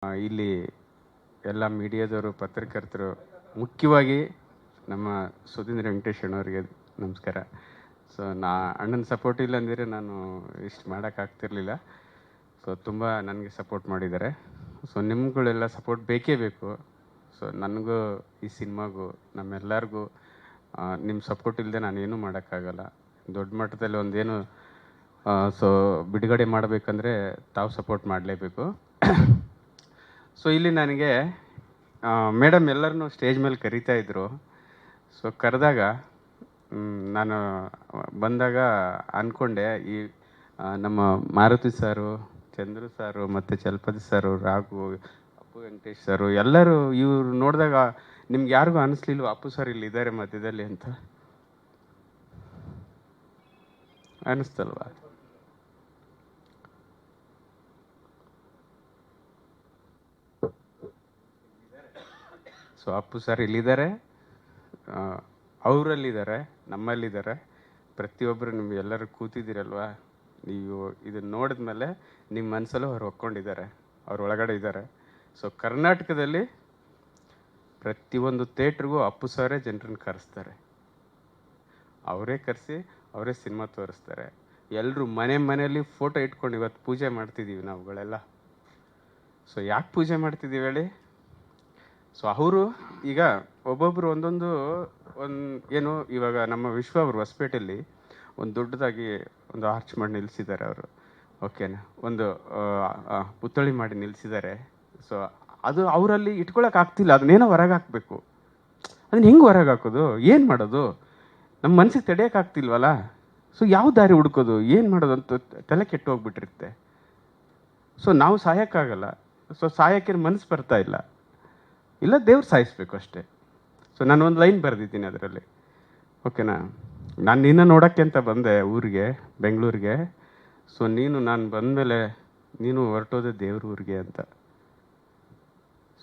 ಇಲ್ಲಿ ಎಲ್ಲ ಮೀಡಿಯಾದವರು, ಪತ್ರಕರ್ತರು, ಮುಖ್ಯವಾಗಿ ನಮ್ಮ ಸುಧೀಂದ್ರ ವೆಂಕಟೇಶ್ ಅಣ್ಣವರಿಗೆ ನಮಸ್ಕಾರ. ಸೊ ಅಣ್ಣನ ಸಪೋರ್ಟ್ ಇಲ್ಲ ಅಂದರೆ ನಾನು ಇಷ್ಟು ಮಾಡೋಕ್ಕಾಗ್ತಿರ್ಲಿಲ್ಲ. ಸೊ ತುಂಬ ನನಗೆ ಸಪೋರ್ಟ್ ಮಾಡಿದ್ದಾರೆ. ಸೊ ನಿಮ್ಗಳೆಲ್ಲ ಸಪೋರ್ಟ್ ಬೇಕೇ ಬೇಕು. ಸೊ ನನಗೂ ಈ ಸಿನಿಮಾಗೂ ನಮ್ಮೆಲ್ಲರಿಗೂ ನಿಮ್ಮ ಸಪೋರ್ಟ್ ಇಲ್ಲದೆ ನಾನೇನು ಮಾಡೋಕ್ಕಾಗಲ್ಲ. ದೊಡ್ಡ ಮಟ್ಟದಲ್ಲಿ ಒಂದೇನು ಸೊ ಬಿಡುಗಡೆ ಮಾಡಬೇಕಂದ್ರೆ ತಾವು ಸಪೋರ್ಟ್ ಮಾಡಲೇಬೇಕು. ಸೊ ಇಲ್ಲಿ ನನಗೆ ಮೇಡಮ್ ಎಲ್ಲರನ್ನೂ ಸ್ಟೇಜ್ ಮೇಲೆ ಕರೀತಾ ಇದ್ದರು. ಸೊ ಕರೆದಾಗ ನಾನು ಬಂದಾಗ ಅಂದ್ಕೊಂಡೆ, ಈ ನಮ್ಮ ಮಾರುತಿ ಸಾರು, ಚಂದ್ರು ಸಾರು ಮತ್ತು ಚಲಪತಿ ಸಾರು, ರಾಘು, ಅಪ್ಪು ವೆಂಕಟೇಶ್ ಸಾರು ಎಲ್ಲರೂ ಇವರು ನೋಡಿದಾಗ ನಿಮ್ಗೆ ಯಾರಿಗೂ ಅನ್ನಿಸ್ಲಿಲ್ವ ಅಪ್ಪು ಸರ್ ಇಲ್ಲಿ ಇದ್ದಾರೆ ಮಧ್ಯದಲ್ಲಿ ಅಂತ? ಅನ್ನಿಸ್ತಲ್ವಾ? ಸೊ ಅಪ್ಪು ಸರ್ ಇಲ್ಲಿದ್ದಾರೆ, ಅವರಲ್ಲಿದ್ದಾರೆ, ನಮ್ಮಲ್ಲಿದ್ದಾರೆ. ಪ್ರತಿಯೊಬ್ಬರು ನಿಮ್ಗೆ ಎಲ್ಲರೂ ಕೂತಿದ್ದೀರಲ್ವ, ನೀವು ಇದನ್ನು ನೋಡಿದ್ಮೇಲೆ ನಿಮ್ಮ ಮನಸ್ಸಲ್ಲೂ ಅವ್ರು ಒಕ್ಕೊಂಡಿದ್ದಾರೆ, ಅವ್ರ ಒಳಗಡೆ ಇದ್ದಾರೆ. ಸೊ ಕರ್ನಾಟಕದಲ್ಲಿ ಪ್ರತಿಯೊಂದು ಥಿಯೇಟ್ರಿಗೂ ಅಪ್ಪು ಸಾರೇ ಜನರನ್ನು ಕರೆಸ್ತಾರೆ. ಅವರೇ ಕರೆಸಿ ಅವರೇ ಸಿನಿಮಾ ತೋರಿಸ್ತಾರೆ. ಎಲ್ಲರೂ ಮನೆಯಲ್ಲಿ ಫೋಟೋ ಇಟ್ಕೊಂಡು ಇವತ್ತು ಪೂಜೆ ಮಾಡ್ತಿದ್ದೀವಿ ನಾವುಗಳೆಲ್ಲ. ಸೊ ಯಾಕೆ ಪೂಜೆ ಮಾಡ್ತಿದ್ದೀವಿ ಹೇಳಿ? ಸೊ ಅವರು ಈಗ ಒಬ್ಬೊಬ್ಬರು ಒಂದೊಂದು ಏನು ಇವಾಗ ನಮ್ಮ ವಿಶ್ವ ಅವರು ಹೊಸಪೇಟೆಯಲ್ಲಿ ಒಂದು ದೊಡ್ಡದಾಗಿ ಒಂದು ಆರ್ಚ್ ಮಾಡಿ ನಿಲ್ಲಿಸಿದ್ದಾರೆ ಅವರು. ಓಕೆನಾ? ಒಂದು ಪುತ್ಥಳಿ ಮಾಡಿ ನಿಲ್ಲಿಸಿದ್ದಾರೆ. ಸೊ ಅದು ಅವರಲ್ಲಿ ಇಟ್ಕೊಳಕ್ಕೆ ಆಗ್ತಿಲ್ಲ. ಅದನ್ನೇನೋ ಹೊರಗೆ ಹಾಕಬೇಕು. ಅದನ್ನ ಹೆಂಗೆ ಹೊರಗೆ ಹಾಕೋದು? ಏನು ಮಾಡೋದು? ನಮ್ಮ ಮನಸ್ಸಿಗೆ ತಡೆಯೋಕ್ಕಾಗ್ತಿಲ್ವಲ್ಲ. ಸೊ ಯಾವ ದಾರಿ ಹುಡ್ಕೋದು, ಏನು ಮಾಡೋದು ಅಂತ ತಲೆ ಕೆಟ್ಟು ಹೋಗ್ಬಿಟ್ಟಿರುತ್ತೆ. ಸೊ ನಾವು ಸಾಯೋಕ್ಕಾಗಲ್ಲ. ಸೊ ಸಾಯೋಕ್ಕೆ ಮನಸ್ಸು ಬರ್ತಾ ಇಲ್ಲ. ಇಲ್ಲ, ದೇವ್ರು ಸಾಯಿಸ್ಬೇಕು ಅಷ್ಟೇ. ಸೊ ನಾನು ಒಂದು ಲೈನ್ ಬರೆದಿದ್ದೀನಿ ಅದರಲ್ಲಿ. ಓಕೆನಾ? ನಾನು ನಿನ್ನ ನೋಡೋಕ್ಕೆ ಅಂತ ಬಂದೆ ಊರಿಗೆ, ಬೆಂಗಳೂರಿಗೆ. ಸೊ ನಾನು ಬಂದಮೇಲೆ ನೀನು ಹೊರಟೋದೆ ದೇವ್ರ ಊರಿಗೆ ಅಂತ.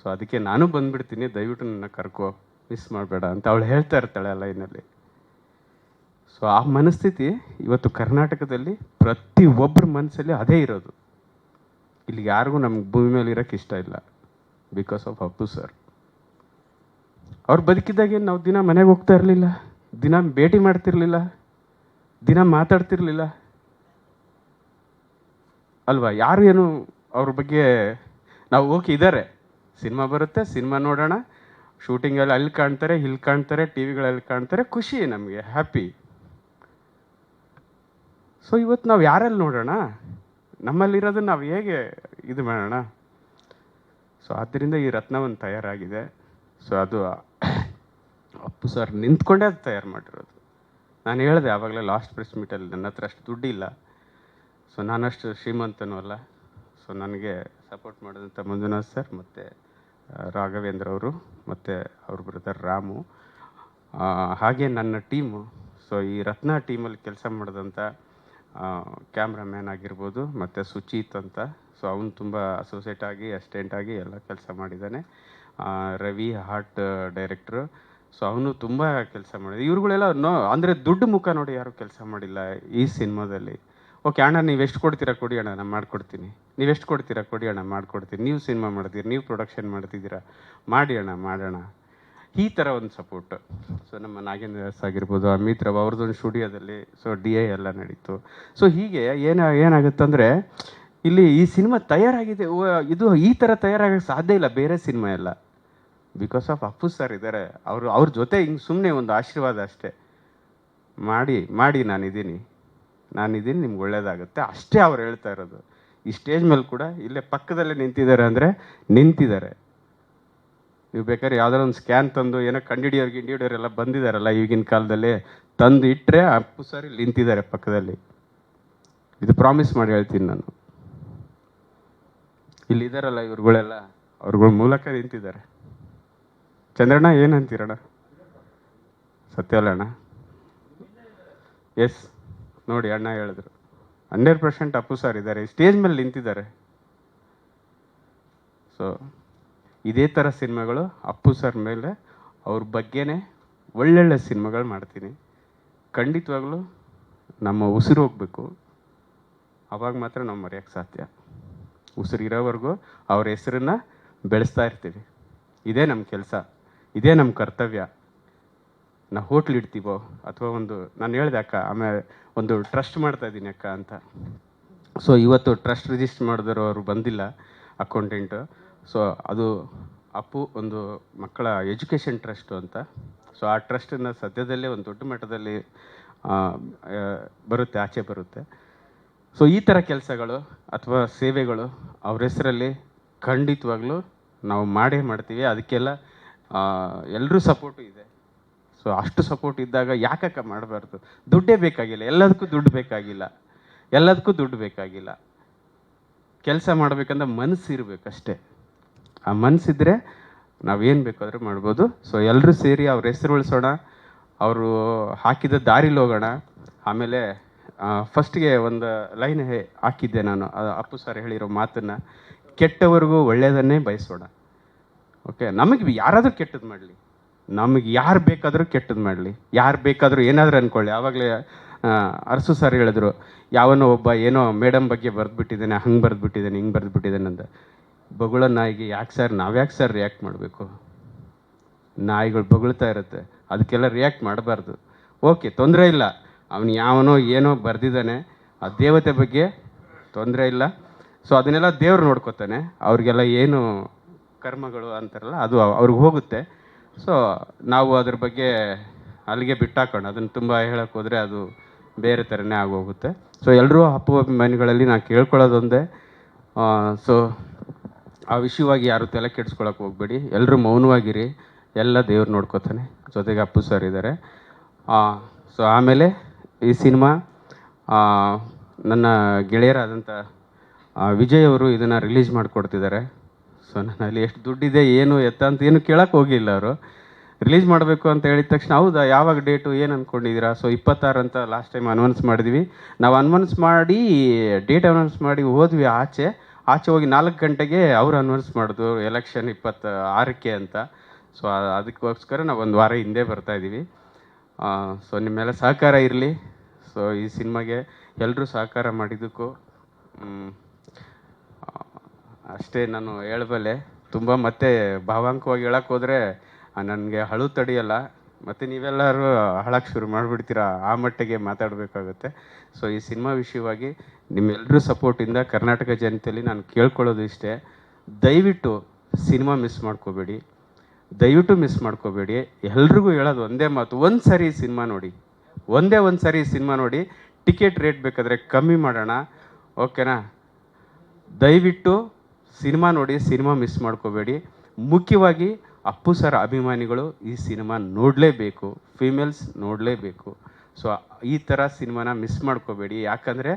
ಸೊ ಅದಕ್ಕೆ ನಾನು ಬಂದುಬಿಡ್ತೀನಿ, ದಯವಿಟ್ಟು ನನ್ನ ಕರ್ಕೋ, ಮಿಸ್ ಮಾಡಬೇಡ ಅಂತ ಅವಳು ಹೇಳ್ತಾ ಇರ್ತಾಳೆ ಆ ಲೈನಲ್ಲಿ. ಸೊ ಆ ಮನಸ್ಥಿತಿ ಇವತ್ತು ಕರ್ನಾಟಕದಲ್ಲಿ ಪ್ರತಿಯೊಬ್ಬರ ಮನಸ್ಸಲ್ಲಿ ಅದೇ ಇರೋದು. ಇಲ್ಲಿ ಯಾರಿಗೂ ನಮ್ಗೆ ಭೂಮಿ ಮೇಲೆ ಇರೋಕ್ಕೆ ಇಷ್ಟ ಇಲ್ಲ, ಬಿಕಾಸ್ ಆಫ್ ಅಪ್ಪು ಸರ್. ಅವ್ರು ಬದುಕಿದ್ದಾಗೇನು ನಾವು ದಿನ ಮನೆಗೆ ಹೋಗ್ತಾ ಇರಲಿಲ್ಲ, ದಿನ ಭೇಟಿ ಮಾಡ್ತಿರ್ಲಿಲ್ಲ, ದಿನ ಮಾತಾಡ್ತಿರ್ಲಿಲ್ಲ ಅಲ್ವಾ? ಯಾರು ಏನು ಅವ್ರ ಬಗ್ಗೆ ನಾವು ಓಕೆ ಇದ್ದಾರೆ, ಸಿನಿಮಾ ಬರುತ್ತೆ, ಸಿನಿಮಾ ನೋಡೋಣ, ಶೂಟಿಂಗಲ್ಲಿ ಅಲ್ಲಿ ಕಾಣ್ತಾರೆ, ಇಲ್ಲಿ ಕಾಣ್ತಾರೆ, ಟಿ ವಿಗಳಲ್ಲಿ ಕಾಣ್ತಾರೆ, ಖುಷಿ, ನಮಗೆ ಹ್ಯಾಪಿ. ಸೊ ಇವತ್ತು ನಾವು ಯಾರಲ್ಲಿ ನೋಡೋಣ? ನಮ್ಮಲ್ಲಿರೋದನ್ನು ನಾವು ಹೇಗೆ ಇದು ಮಾಡೋಣ? ಸೊ ಆದ್ದರಿಂದ ಈ ರತ್ನ ಒಂದು ತಯಾರಾಗಿದೆ. ಸೊ ಅದು ಅಪ್ಪು ಸರ್ ನಿಂತ್ಕೊಂಡೇ ಅದು ತಯಾರು ಮಾಡಿರೋದು. ನಾನು ಹೇಳಿದೆ ಆವಾಗಲೇ ಲಾಸ್ಟ್ ಪ್ರೆಸ್ ಮೀಟಲ್ಲಿ, ನನ್ನ ಹತ್ರ ಅಷ್ಟು ದುಡ್ಡಿಲ್ಲ, ಸೊ ನಾನಷ್ಟು ಶ್ರೀಮಂತನೂ ಅಲ್ಲ. ಸೊ ನನಗೆ ಸಪೋರ್ಟ್ ಮಾಡಿದಂಥ ಮಂಜುನಾಥ್ ಸರ್ ಮತ್ತು ರಾಘವೇಂದ್ರ ಅವರು ಮತ್ತು ಅವ್ರ ಬ್ರದರ್ ರಾಮು, ಹಾಗೆ ನನ್ನ ಟೀಮು. ಸೊ ಈ ರತ್ನ ಟೀಮಲ್ಲಿ ಕೆಲಸ ಮಾಡಿದಂಥ ಕ್ಯಾಮ್ರಾಮ್ಯಾನ್ ಆಗಿರ್ಬೋದು ಮತ್ತು ಸುಚೀತ್ ಅಂತ. ಸೊ ಅವನು ತುಂಬ ಅಸೋಸಿಯೇಟ್ ಆಗಿ, ಅಸಿಸ್ಟೆಂಟ್ ಆಗಿ ಎಲ್ಲ ಕೆಲಸ ಮಾಡಿದ್ದಾನೆ. ರವಿ ಹಾರ್ಟ್ ಡೈರೆಕ್ಟ್ರು. ಸೊ ಅವನು ತುಂಬ ಕೆಲಸ ಮಾಡಿದೆ. ಇವ್ರುಗಳೆಲ್ಲ ಅಂದರೆ ದುಡ್ಡು ಮುಖ ನೋಡಿ ಯಾರು ಕೆಲಸ ಮಾಡಿಲ್ಲ ಈ ಸಿನಿಮಾದಲ್ಲಿ. ಓಕೆ ಅಣ್ಣ, ನೀವು ಎಷ್ಟು ಕೊಡ್ತೀರಾ ಕೊಡಿ ಅಣ್ಣ, ನಾನು ಮಾಡಿಕೊಡ್ತೀನಿ. ನೀವೆಷ್ಟು ಕೊಡ್ತೀರಾ ಕೊಡಿ ಅಣ್ಣ, ಮಾಡಿಕೊಡ್ತೀನಿ. ನೀವು ಸಿನಿಮಾ ಮಾಡ್ತೀರಿ, ನೀವು ಪ್ರೊಡಕ್ಷನ್ ಮಾಡ್ತಿದ್ದೀರಾ, ಮಾಡಿ ಅಣ್ಣ, ಮಾಡೋಣ, ಈ ಥರ ಒಂದು ಸಪೋರ್ಟ್. ಸೊ ನಮ್ಮ ನಾಗೇಂದ್ರ ವ್ಯಾಸ್ ಆಗಿರ್ಬೋದು, ಅಮಿತ್ ರಾವ್ ಅವ್ರದ್ದೊಂದು ಸ್ಟುಡಿಯೋದಲ್ಲಿ ಸೊ DI ಎಲ್ಲ ನಡೀತು. ಸೊ ಹೀಗೆ ಏನಾಗುತ್ತಂದರೆ ಇಲ್ಲಿ ಈ ಸಿನಿಮಾ ತಯಾರಾಗಿದೆ. ಇದು ಈ ಥರ ತಯಾರಾಗಕ್ಕೆ ಸಾಧ್ಯ ಇಲ್ಲ ಬೇರೆ ಸಿನಿಮಾ ಎಲ್ಲ, ಬಿಕಾಸ್ ಆಫ್ ಅಪ್ಪು ಸರ್ ಇದ್ದಾರೆ. ಅವ್ರ ಜೊತೆ ಹಿಂಗೆ ಸುಮ್ಮನೆ ಒಂದು ಆಶೀರ್ವಾದ ಅಷ್ಟೇ. ಮಾಡಿ ನಾನಿದ್ದೀನಿ, ನಿಮ್ಗೆ ಒಳ್ಳೇದಾಗುತ್ತೆ ಅಷ್ಟೇ ಅವ್ರು ಹೇಳ್ತಾ ಇರೋದು. ಈ ಸ್ಟೇಜ್ ಮೇಲೆ ಕೂಡ ಇಲ್ಲೇ ಪಕ್ಕದಲ್ಲೇ ನಿಂತಿದ್ದಾರೆ ಅಂದರೆ ನಿಂತಿದ್ದಾರೆ. ನೀವು ಬೇಕಾದ್ರೆ ಯಾವ್ದಾರು ಒಂದು ಸ್ಕ್ಯಾನ್ ತಂದು ಏನೋ ಕಂಡಿಡಿಯೋರೆಲ್ಲ ಬಂದಿದ್ದಾರಲ್ಲ ಈಗಿನ ಕಾಲದಲ್ಲಿ, ತಂದು ಇಟ್ಟರೆ ಅಪ್ಪು ಸರ್ ಇಲ್ಲಿ ನಿಂತಿದ್ದಾರೆ ಪಕ್ಕದಲ್ಲಿ. ಇದು ಪ್ರಾಮಿಸ್ ಮಾಡಿ ಹೇಳ್ತೀನಿ ನಾನು. ಇಲ್ಲಿದ್ದಾರಲ್ಲ ಇವ್ರುಗಳೆಲ್ಲ, ಅವ್ರಗಳ ಮೂಲಕ ನಿಂತಿದ್ದಾರೆ. ಚಂದ್ರಣ್ಣ ಏನಂತೀರಣ್ಣ? ಸತ್ಯ ಅಲ್ಲ ಅಣ್ಣ? ಎಸ್, ನೋಡಿ ಅಣ್ಣ ಹೇಳಿದ್ರು 100% ಅಪ್ಪು ಸರ್ ಇದ್ದಾರೆ, ಸ್ಟೇಜ್ ಮೇಲೆ ನಿಂತಿದ್ದಾರೆ. ಸೊ ಇದೇ ಥರ ಸಿನಿಮಾಗಳು ಅಪ್ಪು ಸರ್ ಮೇಲೆ, ಅವ್ರ ಬಗ್ಗೆನೇ ಒಳ್ಳೊಳ್ಳೆ ಸಿನಿಮಾಗಳು ಮಾಡ್ತೀನಿ. ಖಂಡಿತವಾಗ್ಲೂ ನಮ್ಮ ಉಸಿರು ಹೋಗ್ಬೇಕು, ಅವಾಗ ಮಾತ್ರ ನಾವು ಮರೆಯೋಕ್ಕೆ ಸಾಧ್ಯ. ಉಸಿರಿರೋವರೆಗೂ ಅವ್ರ ಹೆಸರನ್ನ ಬೆಳೆಸ್ತಾ ಇರ್ತೀವಿ. ಇದೇ ನಮ್ಮ ಕೆಲಸ, ಇದೇ ನಮ್ಮ ಕರ್ತವ್ಯ. ನಾವು ಹೋಟ್ಲ್ ಇಡ್ತೀವೋ ಅಥವಾ ನಾನು ಹೇಳಿದೆ ಅಕ್ಕ, ಆಮೇಲೆ ಒಂದು ಟ್ರಸ್ಟ್ ಮಾಡ್ತಾ ಇದ್ದೀನಿ ಅಕ್ಕ ಅಂತ. ಸೊ ಇವತ್ತು ಟ್ರಸ್ಟ್ ರಿಜಿಸ್ಟರ್ ಮಾಡಿದ್ರು, ಅವರು ಬಂದಿಲ್ಲ ಅಕೌಂಟೆಂಟು. ಸೊ ಅದು ಅಪ್ಪು ಒಂದು ಮಕ್ಕಳ ಎಜುಕೇಷನ್ ಟ್ರಸ್ಟು ಅಂತ. ಸೊ ಆ ಟ್ರಸ್ಟನ್ನು ಸದ್ಯದಲ್ಲೇ ಒಂದು ದೊಡ್ಡ ಮಟ್ಟದಲ್ಲಿ ಆಚೆ ಬರುತ್ತೆ. ಸೊ ಈ ಥರ ಕೆಲಸಗಳು ಅಥವಾ ಸೇವೆಗಳು ಅವ್ರ ಹೆಸರಲ್ಲಿ ಖಂಡಿತವಾಗ್ಲೂ ನಾವು ಮಾಡೇ ಮಾಡ್ತೀವಿ. ಅದಕ್ಕೆಲ್ಲ ಎಲ್ಲರೂ ಸಪೋರ್ಟು ಇದೆ. ಸೊ ಅಷ್ಟು ಸಪೋರ್ಟ್ ಇದ್ದಾಗ ಯಾಕಕ್ಕ ಮಾಡಬಾರ್ದು? ದುಡ್ಡೇ ಬೇಕಾಗಿಲ್ಲ, ಎಲ್ಲದಕ್ಕೂ ದುಡ್ಡು ಬೇಕಾಗಿಲ್ಲ. ಕೆಲಸ ಮಾಡಬೇಕಂದ್ರೆ ಮನಸ್ಸು ಇರಬೇಕಷ್ಟೇ. ಆ ಮನಸ್ಸಿದ್ರೆ ನಾವೇನು ಬೇಕಾದರೂ ಮಾಡ್ಬೋದು. ಸೊ ಎಲ್ಲರೂ ಸೇರಿ ಅವ್ರ ಹೆಸರು ಉಳಿಸೋಣ, ಅವರು ಹಾಕಿದ ದಾರಿಲಿ ಹೋಗೋಣ. ಆಮೇಲೆ ಫಸ್ಟ್ಗೆ ಒಂದು ಲೈನ್ ಹಾಕಿದ್ದೆ ನಾನು, ಅಪ್ಪು ಸರ್ ಹೇಳಿರೋ ಮಾತನ್ನು, ಕೆಟ್ಟವರಿಗೂ ಒಳ್ಳೆಯದನ್ನೇ ಬಯಸೋಣ. ಓಕೆ, ನಮಗೆ ಯಾರಾದರೂ ಕೆಟ್ಟದ್ದು ಮಾಡಲಿ, ನಮಗೆ ಯಾರು ಬೇಕಾದರೂ ಕೆಟ್ಟದ್ದು ಮಾಡಲಿ, ಯಾರು ಬೇಕಾದರೂ ಏನಾದರೂ ಅಂದ್ಕೊಳ್ಳಿ. ಆವಾಗಲೇ ಅರಸು ಸರ್ ಹೇಳಿದ್ರು, ಯಾವನೋ ಒಬ್ಬ ಏನೋ ಮೇಡಮ್ ಬಗ್ಗೆ ಬರೆದ್ಬಿಟ್ಟಿದ್ದಾನೆ, ಹಂಗೆ ಬರೆದ್ಬಿಟ್ಟಿದ್ದಾನೆ, ಹಿಂಗೆ ಬರೆದ್ಬಿಟ್ಟಿದ್ದಾನೆ ಅಂತ. ಬೊಗಳೋ ನಾಯಿಗೆ ನಾವ್ಯಾಕೆ ಸರ್ ರಿಯಾಕ್ಟ್ ಮಾಡಬೇಕು? ನಾಯಿಗಳು ಬೊಗಳ್ತಾ ಇರುತ್ತೆ, ಅದಕ್ಕೆಲ್ಲ ರಿಯಾಕ್ಟ್ ಮಾಡಬಾರ್ದು. ಓಕೆ, ತೊಂದರೆ ಇಲ್ಲ, ಅವನು ಯಾವನೋ ಏನೋ ಬರೆದಿದ್ದಾನೆ, ಆ ದೇವತೆ ಬಗ್ಗೆ ತೊಂದರೆ ಇಲ್ಲ. ಸೊ ಅದನ್ನೆಲ್ಲ ದೇವ್ರು ನೋಡ್ಕೊತಾನೆ. ಅವ್ರಿಗೆಲ್ಲ ಏನು ಕರ್ಮಗಳು ಅಂತಾರಲ್ಲ ಅದು ಅವ್ರಿಗೆ ಹೋಗುತ್ತೆ. ಸೊ ನಾವು ಅದ್ರ ಬಗ್ಗೆ ಅಲ್ಲಿಗೆ ಬಿಟ್ಟಾಕೋಣ. ಅದನ್ನು ತುಂಬ ಹೇಳೋಕ್ಕೆ ಹೋದರೆ ಅದು ಬೇರೆ ಥರನೇ ಆಗೋಗುತ್ತೆ. ಸೊ ಎಲ್ಲರೂ ಅಪ್ಪು ಅಭಿಮಾನಿಗಳಲ್ಲಿ ನಾನು ಕೇಳ್ಕೊಳ್ಳೋದೊಂದೇ, ಸೊ ಆ ವಿಷಯವಾಗಿ ಯಾರು ತಲೆ ಕೆಡಿಸ್ಕೊಳಕ್ಕೆ ಹೋಗಬೇಡಿ, ಎಲ್ಲರೂ ಮೌನವಾಗಿರಿ, ಎಲ್ಲ ದೇವ್ರು ನೋಡ್ಕೋತಾನೆ. ಜೊತೆಗೆ ಅಪ್ಪು ಸರ್ ಇದ್ದಾರೆ. ಸೊ ಆಮೇಲೆ ಈ ಸಿನಿಮಾ ನನ್ನ ಗೆಳೆಯರಾದಂಥ ವಿಜಯ್ ಅವರು ಇದನ್ನು ರಿಲೀಸ್ ಮಾಡಿಕೊಡ್ತಿದ್ದಾರೆ. ಸೊ ನಾನು ಅಲ್ಲಿ ಎಷ್ಟು ದುಡ್ಡಿದೆ ಏನು ಎತ್ತ ಅಂತ ಏನು ಕೇಳೋಕ್ಕೆ ಹೋಗಿಲ್ಲ. ಅವರು ರಿಲೀಸ್ ಮಾಡಬೇಕು ಅಂತ ಹೇಳಿದ ತಕ್ಷಣ, ಹೌದಾ ಯಾವಾಗ ಡೇಟು ಏನು ಅಂದ್ಕೊಂಡಿದ್ದೀರಾ? ಸೊ 26 ಅಂತ ಲಾಸ್ಟ್ ಟೈಮ್ ಅನೌನ್ಸ್ ಮಾಡಿದ್ವಿ. ನಾವು ಅನೌನ್ಸ್ ಮಾಡಿ ಡೇಟ್ ಅನೌನ್ಸ್ ಮಾಡಿ ಹೋದ್ವಿ. ಆಚೆ ಹೋಗಿ 4 ಗಂಟೆಗೆ ಅವರು ಅನೌನ್ಸ್ ಮಾಡಿದ್ರು ಎಲೆಕ್ಷನ್ 26ಕ್ಕೆ ಅಂತ. ಸೊ ಅದಕ್ಕೋಸ್ಕರ ನಾವು ಒಂದು ವಾರ ಹಿಂದೆ ಬರ್ತಾಯಿದ್ದೀವಿ. ಸೊ ನಿಮ್ಮೆಲ್ಲ ಸಹಕಾರ ಇರಲಿ. ಸೊ ಈ ಸಿನಿಮಾಗೆ ಎಲ್ಲರೂ ಸಹಕಾರ ಮಾಡಿದ್ದಕ್ಕೂ ಅಷ್ಟೇ ನಾನು ಹೇಳಬಲ್ಲೆ. ತುಂಬ ಮತ್ತೆ ಭಾವಾಂಕವಾಗಿ ಹೇಳಕ್ಕೆ ಹೋದರೆ ನನಗೆ ಅಳು ತಡೆಯಲ್ಲ, ಮತ್ತು ನೀವೆಲ್ಲರೂ ಹಾಳಕ್ಕೆ ಶುರು ಮಾಡಿಬಿಡ್ತೀರಾ, ಆ ಮಟ್ಟಿಗೆ ಮಾತಾಡಬೇಕಾಗುತ್ತೆ. ಸೊ ಈ ಸಿನಿಮಾ ವಿಷಯವಾಗಿ ನಿಮ್ಮೆಲ್ಲರೂ ಸಪೋರ್ಟಿಂದ ಕರ್ನಾಟಕ ಜನತೆಯಲ್ಲಿ ನಾನು ಕೇಳ್ಕೊಳ್ಳೋದು ಇಷ್ಟೇ, ದಯವಿಟ್ಟು ಸಿನಿಮಾ ಮಿಸ್ ಮಾಡ್ಕೋಬೇಡಿ, ಎಲ್ರಿಗೂ ಹೇಳೋದು ಒಂದೇ ಮಾತು, ಒಂದು ಸರಿ ಸಿನಿಮಾ ನೋಡಿ, ಟಿಕೆಟ್ ರೇಟ್ ಬೇಕಾದರೆ ಕಮ್ಮಿ ಮಾಡೋಣ, ಓಕೆನಾ? ದಯವಿಟ್ಟು ಸಿನಿಮಾ ನೋಡಿ, ಸಿನಿಮಾ ಮಿಸ್ ಮಾಡ್ಕೋಬೇಡಿ. ಮುಖ್ಯವಾಗಿ ಅಪ್ಪು ಸರ್ ಅಭಿಮಾನಿಗಳು ಈ ಸಿನಿಮಾ ನೋಡಲೇಬೇಕು, ಫೀಮೇಲ್ಸ್ ನೋಡಲೇಬೇಕು. ಸೊ ಈ ಥರ ಸಿನಿಮಾನ ಮಿಸ್ ಮಾಡ್ಕೋಬೇಡಿ. ಯಾಕಂದರೆ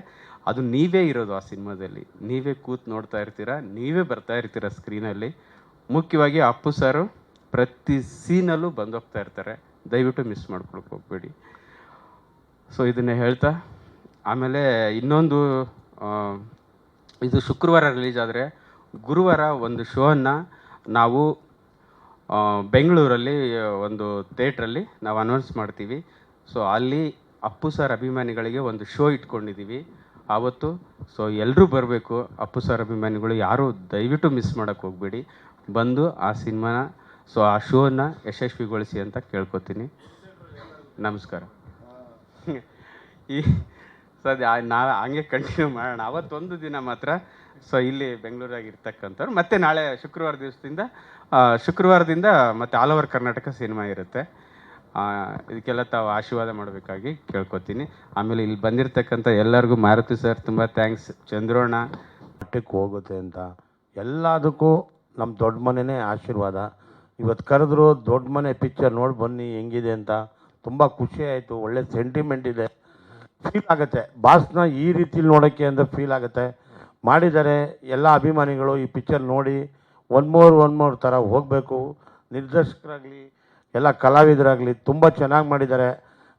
ಅದು ನೀವೇ ಇರೋದು ಆ ಸಿನಿಮಾದಲ್ಲಿ, ನೀವೇ ಕೂತು ನೋಡ್ತಾ ಇರ್ತೀರ, ನೀವೇ ಬರ್ತಾ ಇರ್ತೀರ ಸ್ಕ್ರೀನಲ್ಲಿ. ಮುಖ್ಯವಾಗಿ ಅಪ್ಪು ಸರು ಪ್ರತಿ ಸೀನಲ್ಲೂ ಬಂದೋಗ್ತಾ ಇರ್ತಾರೆ, ದಯವಿಟ್ಟು ಮಿಸ್ ಮಾಡ್ಕೊಳಕ್ಕೆ ಹೋಗಬೇಡಿ. ಸೊ ಇದನ್ನೇ ಹೇಳ್ತಾ, ಆಮೇಲೆ ಇನ್ನೊಂದು, ಇದು ಶುಕ್ರವಾರ ರಿಲೀಸ್ ಆದರೆ ಗುರುವಾರ ಒಂದು ಶೋವನ್ನು ನಾವು ಬೆಂಗಳೂರಲ್ಲಿ ಒಂದು ಥಿಯೇಟ್ರಲ್ಲಿ ನಾವು ಅನೌನ್ಸ್ ಮಾಡ್ತೀವಿ. ಸೊ ಅಲ್ಲಿ ಅಪ್ಪು ಸರ್ ಅಭಿಮಾನಿಗಳಿಗೆ ಒಂದು ಶೋ ಇಟ್ಕೊಂಡಿದ್ದೀವಿ ಆವತ್ತು. ಸೊ ಎಲ್ಲರೂ ಬರಬೇಕು, ಅಪ್ಪು ಸರ್ ಅಭಿಮಾನಿಗಳು ಯಾರೂ ದಯವಿಟ್ಟು ಮಿಸ್ ಮಾಡೋಕ್ಕೆ ಹೋಗಬೇಡಿ, ಬಂದು ಆ ಸಿನಿಮಾನ, ಸೊ ಆ ಶೋನ ಯಶಸ್ವಿಗೊಳಿಸಿ ಅಂತ ಕೇಳ್ಕೊತೀನಿ. ನಮಸ್ಕಾರ. ಈ ಸದ್ಯ ನಾವು ಹಂಗೆ ಕಂಟಿನ್ಯೂ ಮಾಡೋಣ. ಅವತ್ತೊಂದು ದಿನ ಮಾತ್ರ ಸೊ ಇಲ್ಲಿ ಬೆಂಗಳೂರಾಗಿ ಇರ್ತಕ್ಕಂಥವ್ರು, ಮತ್ತು ನಾಳೆ ಶುಕ್ರವಾರದಿಂದ ಮತ್ತು ಆಲ್ ಓವರ್ ಕರ್ನಾಟಕ ಸಿನಿಮಾ ಇರುತ್ತೆ. ಇದಕ್ಕೆಲ್ಲ ತಾವು ಆಶೀರ್ವಾದ ಮಾಡಬೇಕಾಗಿ ಕೇಳ್ಕೊತೀನಿ. ಆಮೇಲೆ ಇಲ್ಲಿ ಬಂದಿರತಕ್ಕಂಥ ಎಲ್ಲರಿಗೂ ಮಾರುತಿ ಸರ್ ತುಂಬ ಥ್ಯಾಂಕ್ಸ್, ಚಂದ್ರೋಣ ಮಟ್ಟಕ್ಕೆ ಹೋಗುತ್ತೆ ಅಂತ ಎಲ್ಲದಕ್ಕೂ ನಮ್ಮ ದೊಡ್ಡ ಮನೆಯೇ ಆಶೀರ್ವಾದ. ಇವತ್ತು ಕರೆದ್ರು ದೊಡ್ಡ ಮನೆ ಪಿಕ್ಚರ್ ನೋಡಿ ಬನ್ನಿ ಹೆಂಗಿದೆ ಅಂತ, ತುಂಬ ಖುಷಿ ಆಯಿತು, ಒಳ್ಳೆ ಸೆಂಟಿಮೆಂಟ್ ಇದೆ, ಫೀಲ್ ಆಗುತ್ತೆ. ಬಾಸ್ನ ಈ ರೀತಿಲಿ ನೋಡೋಕ್ಕೆ ಅಂತ ಫೀಲ್ ಆಗುತ್ತೆ. ಮಾಡಿದ್ದಾರೆ ಎಲ್ಲ ಅಭಿಮಾನಿಗಳು ಈ ಪಿಕ್ಚರ್ ನೋಡಿ ಒನ್ ಮೋರ್ ಥರ ಹೋಗಬೇಕು. ನಿರ್ದೇಶಕರಾಗಲಿ ಎಲ್ಲ ಕಲಾವಿದರಾಗಲಿ ತುಂಬ ಚೆನ್ನಾಗಿ ಮಾಡಿದ್ದಾರೆ.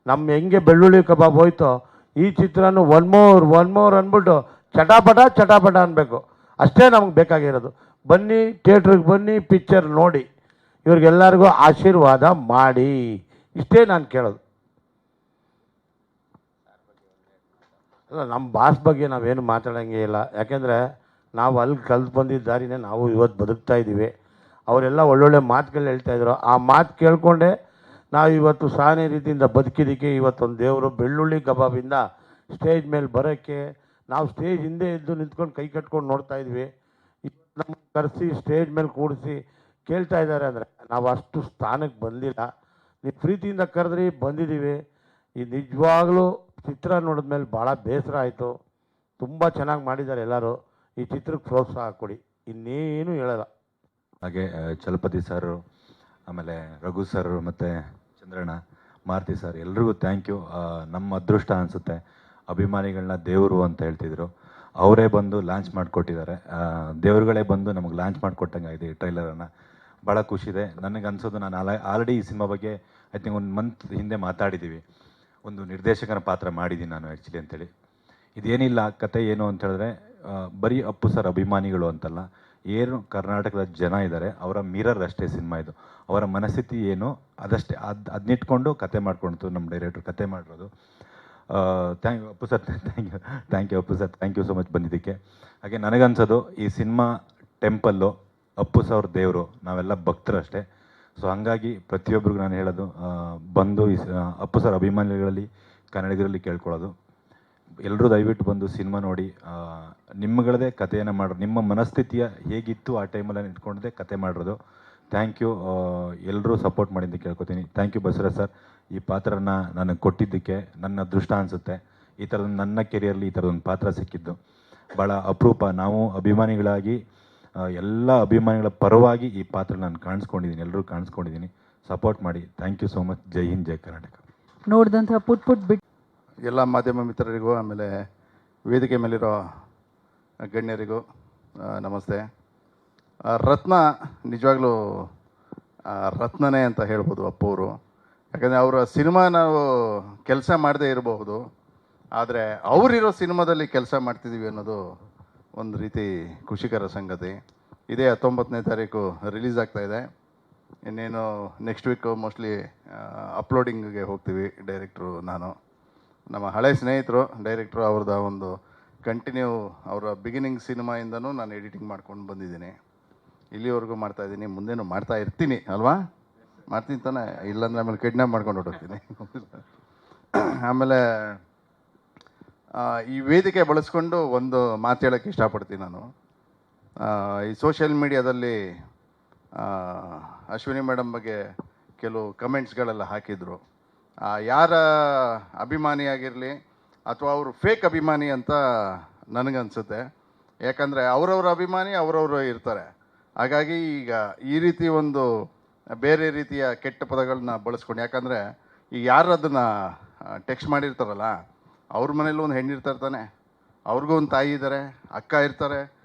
ನಮ್ಮ ಹೆಂಗೆ ಬೆಳ್ಳುಳ್ಳಿ ಕಬಾಬ್ ಹೋಯ್ತೋ, ಈ ಚಿತ್ರನೂ ಒನ್ ಮೋರ್ ಅಂದ್ಬಿಟ್ಟು ಚಟಾಪಟ ಅನ್ನಬೇಕು. ಅಷ್ಟೇ ನಮಗೆ ಬೇಕಾಗಿರೋದು. ಬನ್ನಿ ಥಿಯೇಟ್ರಿಗೆ ಬನ್ನಿ, ಪಿಕ್ಚರ್ ನೋಡಿ, ಇವ್ರಿಗೆಲ್ಲರಿಗೂ ಆಶೀರ್ವಾದ ಮಾಡಿ, ಇಷ್ಟೇ ನಾನು ಕೇಳೋದು. ಅಲ್ಲ, ನಮ್ಮ ಬಾಸ್ ಬಗ್ಗೆ ನಾವೇನು ಮಾತಾಡೋಂಗೇ ಇಲ್ಲ. ಯಾಕೆಂದರೆ ನಾವು ಅಲ್ಲಿ ಕಲ್ತು ಬಂದಿದ್ದ ದಾರಿನೇ ನಾವು ಇವತ್ತು ಬದುಕ್ತಾ ಇದ್ದೀವಿ. ಅವರೆಲ್ಲ ಒಳ್ಳೊಳ್ಳೆ ಮಾತುಗಳು ಹೇಳ್ತಾಯಿದ್ರು. ಆ ಮಾತು ಕೇಳಿಕೊಂಡೆ ನಾವು ಇವತ್ತು ಸಾನೇ ರೀತಿಯಿಂದ ಬದುಕಿದ್ದಕ್ಕೆ ಇವತ್ತೊಂದು ದೇವರು ಬೆಳ್ಳುಳ್ಳಿ ಕಬಾಬಿಂದ ಸ್ಟೇಜ್ ಮೇಲೆ ಬರೋಕ್ಕೆ ನಾವು ಸ್ಟೇಜ್ ಹಿಂದೆ ಇದ್ದು ನಿಂತ್ಕೊಂಡು ಕೈ ಕಟ್ಕೊಂಡು ನೋಡ್ತಾ ಇದ್ವಿ. ನಮ್ಗೆ ಕರೆಸಿ ಸ್ಟೇಜ್ ಮೇಲೆ ಕೂಡಿಸಿ ಕೇಳ್ತಾ ಇದ್ದಾರೆ ಅಂದರೆ ನಾವು ಅಷ್ಟು ಸ್ಥಾನಕ್ಕೆ ಬಂದಿಲ್ಲ. ನೀವು ಪ್ರೀತಿಯಿಂದ ಕರೆದ್ರಿ, ಬಂದಿದ್ದೀವಿ. ಈ ನಿಜವಾಗ್ಲೂ ಚಿತ್ರ ನೋಡಿದ್ಮೇಲೆ ಭಾಳ ಬೇಸರ ಆಯಿತು. ತುಂಬ ಚೆನ್ನಾಗಿ ಮಾಡಿದ್ದಾರೆ ಎಲ್ಲರೂ. ಈ ಚಿತ್ರಕ್ಕೆ ಪ್ರೋತ್ಸಾಹ ಕೊಡಿ, ಇನ್ನೇನು ಹೇಳಲ್ಲ. ಹಾಗೆ ಚಲಪತಿ ಸರ್, ಆಮೇಲೆ ರಘು ಸರ್, ಮತ್ತು ಚಂದ್ರಣ್ಣ, ಮಾರುತಿ ಸರ್, ಎಲ್ರಿಗೂ ಥ್ಯಾಂಕ್ ಯು. ನಮ್ಮ ಅದೃಷ್ಟ ಅನಿಸುತ್ತೆ, ಅಭಿಮಾನಿಗಳನ್ನ ದೇವರು ಅಂತ ಹೇಳ್ತಿದ್ರು, ಅವರೇ ಬಂದು ಲಾಂಚ್ ಮಾಡಿಕೊಟ್ಟಿದ್ದಾರೆ. ದೇವರುಗಳೇ ಬಂದು ನಮಗೆ ಲಾಂಚ್ ಮಾಡಿಕೊಟ್ಟಂಗೆ ಆಗಿದೆ ಈ ಟ್ರೈಲರನ್ನು. ಭಾಳ ಖುಷಿದೆ. ನನಗೆ ಅನಿಸೋದು, ನಾನು ಆಲ್ರೆಡಿ ಈ ಸಿನಿಮಾ ಬಗ್ಗೆ ಐ ಥಿಂಕ್ 1 ಮಂತ್ ಹಿಂದೆ ಮಾತಾಡಿದ್ದೀವಿ. ಒಂದು ನಿರ್ದೇಶಕನ ಪಾತ್ರ ಮಾಡಿದ್ದೀನಿ ನಾನು ಆ್ಯಕ್ಚುಲಿ ಅಂತೇಳಿ. ಇದೇನಿಲ್ಲ, ಕತೆ ಏನು ಅಂತ ಹೇಳಿದ್ರೆ, ಬರೀ ಅಪ್ಪು ಸರ್ ಅಭಿಮಾನಿಗಳು ಅಂತಲ್ಲ, ಏನು ಕರ್ನಾಟಕದ ಜನ ಇದ್ದಾರೆ ಅವರ ಮಿರರ್ ಅಷ್ಟೇ ಸಿನಿಮಾ ಇದು. ಅವರ ಮನಸ್ಥಿತಿ ಏನು ಅದಷ್ಟೇ, ಅದನ್ನಿಟ್ಕೊಂಡು ಕತೆ ಮಾಡ್ಕೊಳ್ತು ನಮ್ಮ ಡೈರೆಕ್ಟ್ರು ಕತೆ ಮಾಡಿರೋದು. Thank you Appu sir, thank you Appu sir, thank you so much ಬಂದಿದ್ದಕ್ಕೆ. ಹಾಗೆ ನನಗನ್ಸೋದು ಈ ಸಿನಿಮಾ ಟೆಂಪಲ್ಲು, ಅಪ್ಪು ಸರ್ ದೇವರು, ನಾವೆಲ್ಲ ಭಕ್ತರು ಅಷ್ಟೇ. ಸೊ ಹಾಗಾಗಿ ಪ್ರತಿಯೊಬ್ಬರಿಗೂ ನಾನು ಹೇಳೋದು, ಬಂದು ಈ ಅಪ್ಪು ಸರ್ ಅಭಿಮಾನಿಗಳಲ್ಲಿ ಕನ್ನಡಿಗರಲ್ಲಿ ಕೇಳ್ಕೊಳ್ಳೋದು, ಎಲ್ಲರೂ ದಯವಿಟ್ಟು ಬಂದು ಸಿನಿಮಾ ನೋಡಿ, ನಿಮ್ಮಗಳದೇ ಕಥೆಯನ್ನು ಮಾಡೋದು, ನಿಮ್ಮ ಮನಸ್ಥಿತಿಯ ಹೇಗಿತ್ತು ಆ ಟೈಮಲ್ಲಿ ಇಟ್ಕೊಂಡೇ ಕತೆ ಮಾಡಿರೋದು. Thank you. ಎಲ್ಲರೂ ಸಪೋರ್ಟ್ ಮಾಡಿದ್ದು ಕೇಳ್ಕೊತೀನಿ. ಥ್ಯಾಂಕ್ ಯು ಬಸವರಾಜ್ ಸರ್, ಈ ಪಾತ್ರನ ನನಗೆ ಕೊಟ್ಟಿದ್ದಕ್ಕೆ ನನ್ನ ಅದೃಷ್ಟ ಅನಿಸುತ್ತೆ. ಈ ಥರದೊಂದು ನನ್ನ ಕೆರಿಯರ್ಲಿ ಈ ಥರದೊಂದು ಪಾತ್ರ ಸಿಕ್ಕಿದ್ದು ಭಾಳ ಅಪರೂಪ. ನಾವು ಅಭಿಮಾನಿಗಳಾಗಿ, ಎಲ್ಲ ಅಭಿಮಾನಿಗಳ ಪರವಾಗಿ ಈ ಪಾತ್ರ ನಾನು ಕಾಣಿಸ್ಕೊಂಡಿದ್ದೀನಿ, ಎಲ್ಲರೂ ಕಾಣಿಸ್ಕೊಂಡಿದ್ದೀನಿ. ಸಪೋರ್ಟ್ ಮಾಡಿ. Thank you so much. ಜೈ ಹಿಂದ್, ಜೈ ಕರ್ನಾಟಕ. ನೋಡಿದಂತಹ ಪುಟ್ ಬಿಟ್ ಎಲ್ಲ ಮಾಧ್ಯಮ ಮಿತ್ರರಿಗೂ, ಆಮೇಲೆ ವೇದಿಕೆ ಮೇಲಿರೋ ಗಣ್ಯರಿಗೂ ನಮಸ್ತೆ. ರತ್ನ ನಿಜವಾಗ್ಲೂ ರತ್ನನೇ ಅಂತ ಹೇಳ್ಬೋದು ಅಪ್ಪು ಅವರು. ಯಾಕಂದರೆ ಅವರ ಸಿನಿಮಾ ನಾವು ಕೆಲಸ ಮಾಡದೇ ಇರಬಹುದು, ಆದರೆ ಅವರಿರೋ ಸಿನಿಮಾದಲ್ಲಿ ಕೆಲಸ ಮಾಡ್ತಿದ್ದೀವಿ ಅನ್ನೋದು ಒಂದು ರೀತಿ ಖುಷಿಕರ ಸಂಗತಿ. ಇದೇ 19ನೇ ತಾರೀಕು ರಿಲೀಸ್ ಆಗ್ತಾಯಿದೆ. ಇನ್ನೇನು ನೆಕ್ಸ್ಟ್ ವೀಕು ಮೋಸ್ಟ್ಲಿ ಅಪ್ಲೋಡಿಂಗ್ಗೆ ಹೋಗ್ತೀವಿ ಡೈರೆಕ್ಟ್ರು, ನಾನು, ನಮ್ಮ ಹಳೆ ಸ್ನೇಹಿತರು ಡೈರೆಕ್ಟ್ರು. ಅವ್ರದ್ದು ಒಂದು ಕಂಟಿನ್ಯೂ ಅವರ ಬಿಗಿನಿಂಗ್ ಸಿನಿಮಾಯಿಂದನೂ ನಾನು ಎಡಿಟಿಂಗ್ ಮಾಡ್ಕೊಂಡು ಬಂದಿದ್ದೀನಿ, ಇಲ್ಲಿವರೆಗೂ ಮಾಡ್ತಾಯಿದ್ದೀನಿ, ಮುಂದೇನು ಮಾಡ್ತಾ ಇರ್ತೀನಿ ಅಲ್ವಾ? ಮಾಡ್ತೀನಿ ತಾನೆ, ಇಲ್ಲಾಂದ್ರೆ ಆಮೇಲೆ ಕಿಡ್ನಾಪ್ ಮಾಡ್ಕೊಂಡು ಹೊರಟೋಗ್ತೀನಿ. ಆಮೇಲೆ ಈ ವೇದಿಕೆ ಬಳಸ್ಕೊಂಡು ಒಂದು ಮಾತು ಹೇಳೋಕ್ಕೆ ಇಷ್ಟಪಡ್ತೀನಿ ನಾನು. ಈ ಸೋಷಿಯಲ್ ಮೀಡಿಯಾದಲ್ಲಿ ಅಶ್ವಿನಿ ಮೇಡಮ್ ಬಗ್ಗೆ ಕೆಲವು ಕಮೆಂಟ್ಸ್ಗಳೆಲ್ಲ ಹಾಕಿದರು. ಯಾರ ಅಭಿಮಾನಿಯಾಗಿರಲಿ ಅಥವಾ ಅವರು ಫೇಕ್ ಅಭಿಮಾನಿ ಅಂತ ನನಗನ್ಸುತ್ತೆ. ಯಾಕಂದರೆ ಅವರವ್ರ ಅಭಿಮಾನಿ ಅವರವರು ಇರ್ತಾರೆ. ಹಾಗಾಗಿ ಈಗ ಈ ರೀತಿ ಒಂದು ಬೇರೆ ರೀತಿಯ ಕೆಟ್ಟ ಪದಗಳನ್ನ ಬಳಸ್ಕೊಂಡು, ಯಾಕಂದರೆ ಈಗ ಯಾರು ಅದನ್ನು ಟೆಕ್ಸ್ಟ್ ಮಾಡಿರ್ತಾರಲ್ಲ, ಅವ್ರ ಮನೇಲಿ ಒಂದು ಹೆಣ್ಣಿರ್ತಾರೆ ತಾನೆ, ಅವ್ರಿಗೂ ಒಂದು ತಾಯಿ ಇದ್ದಾರೆ, ಅಕ್ಕ ಇರ್ತಾರೆ,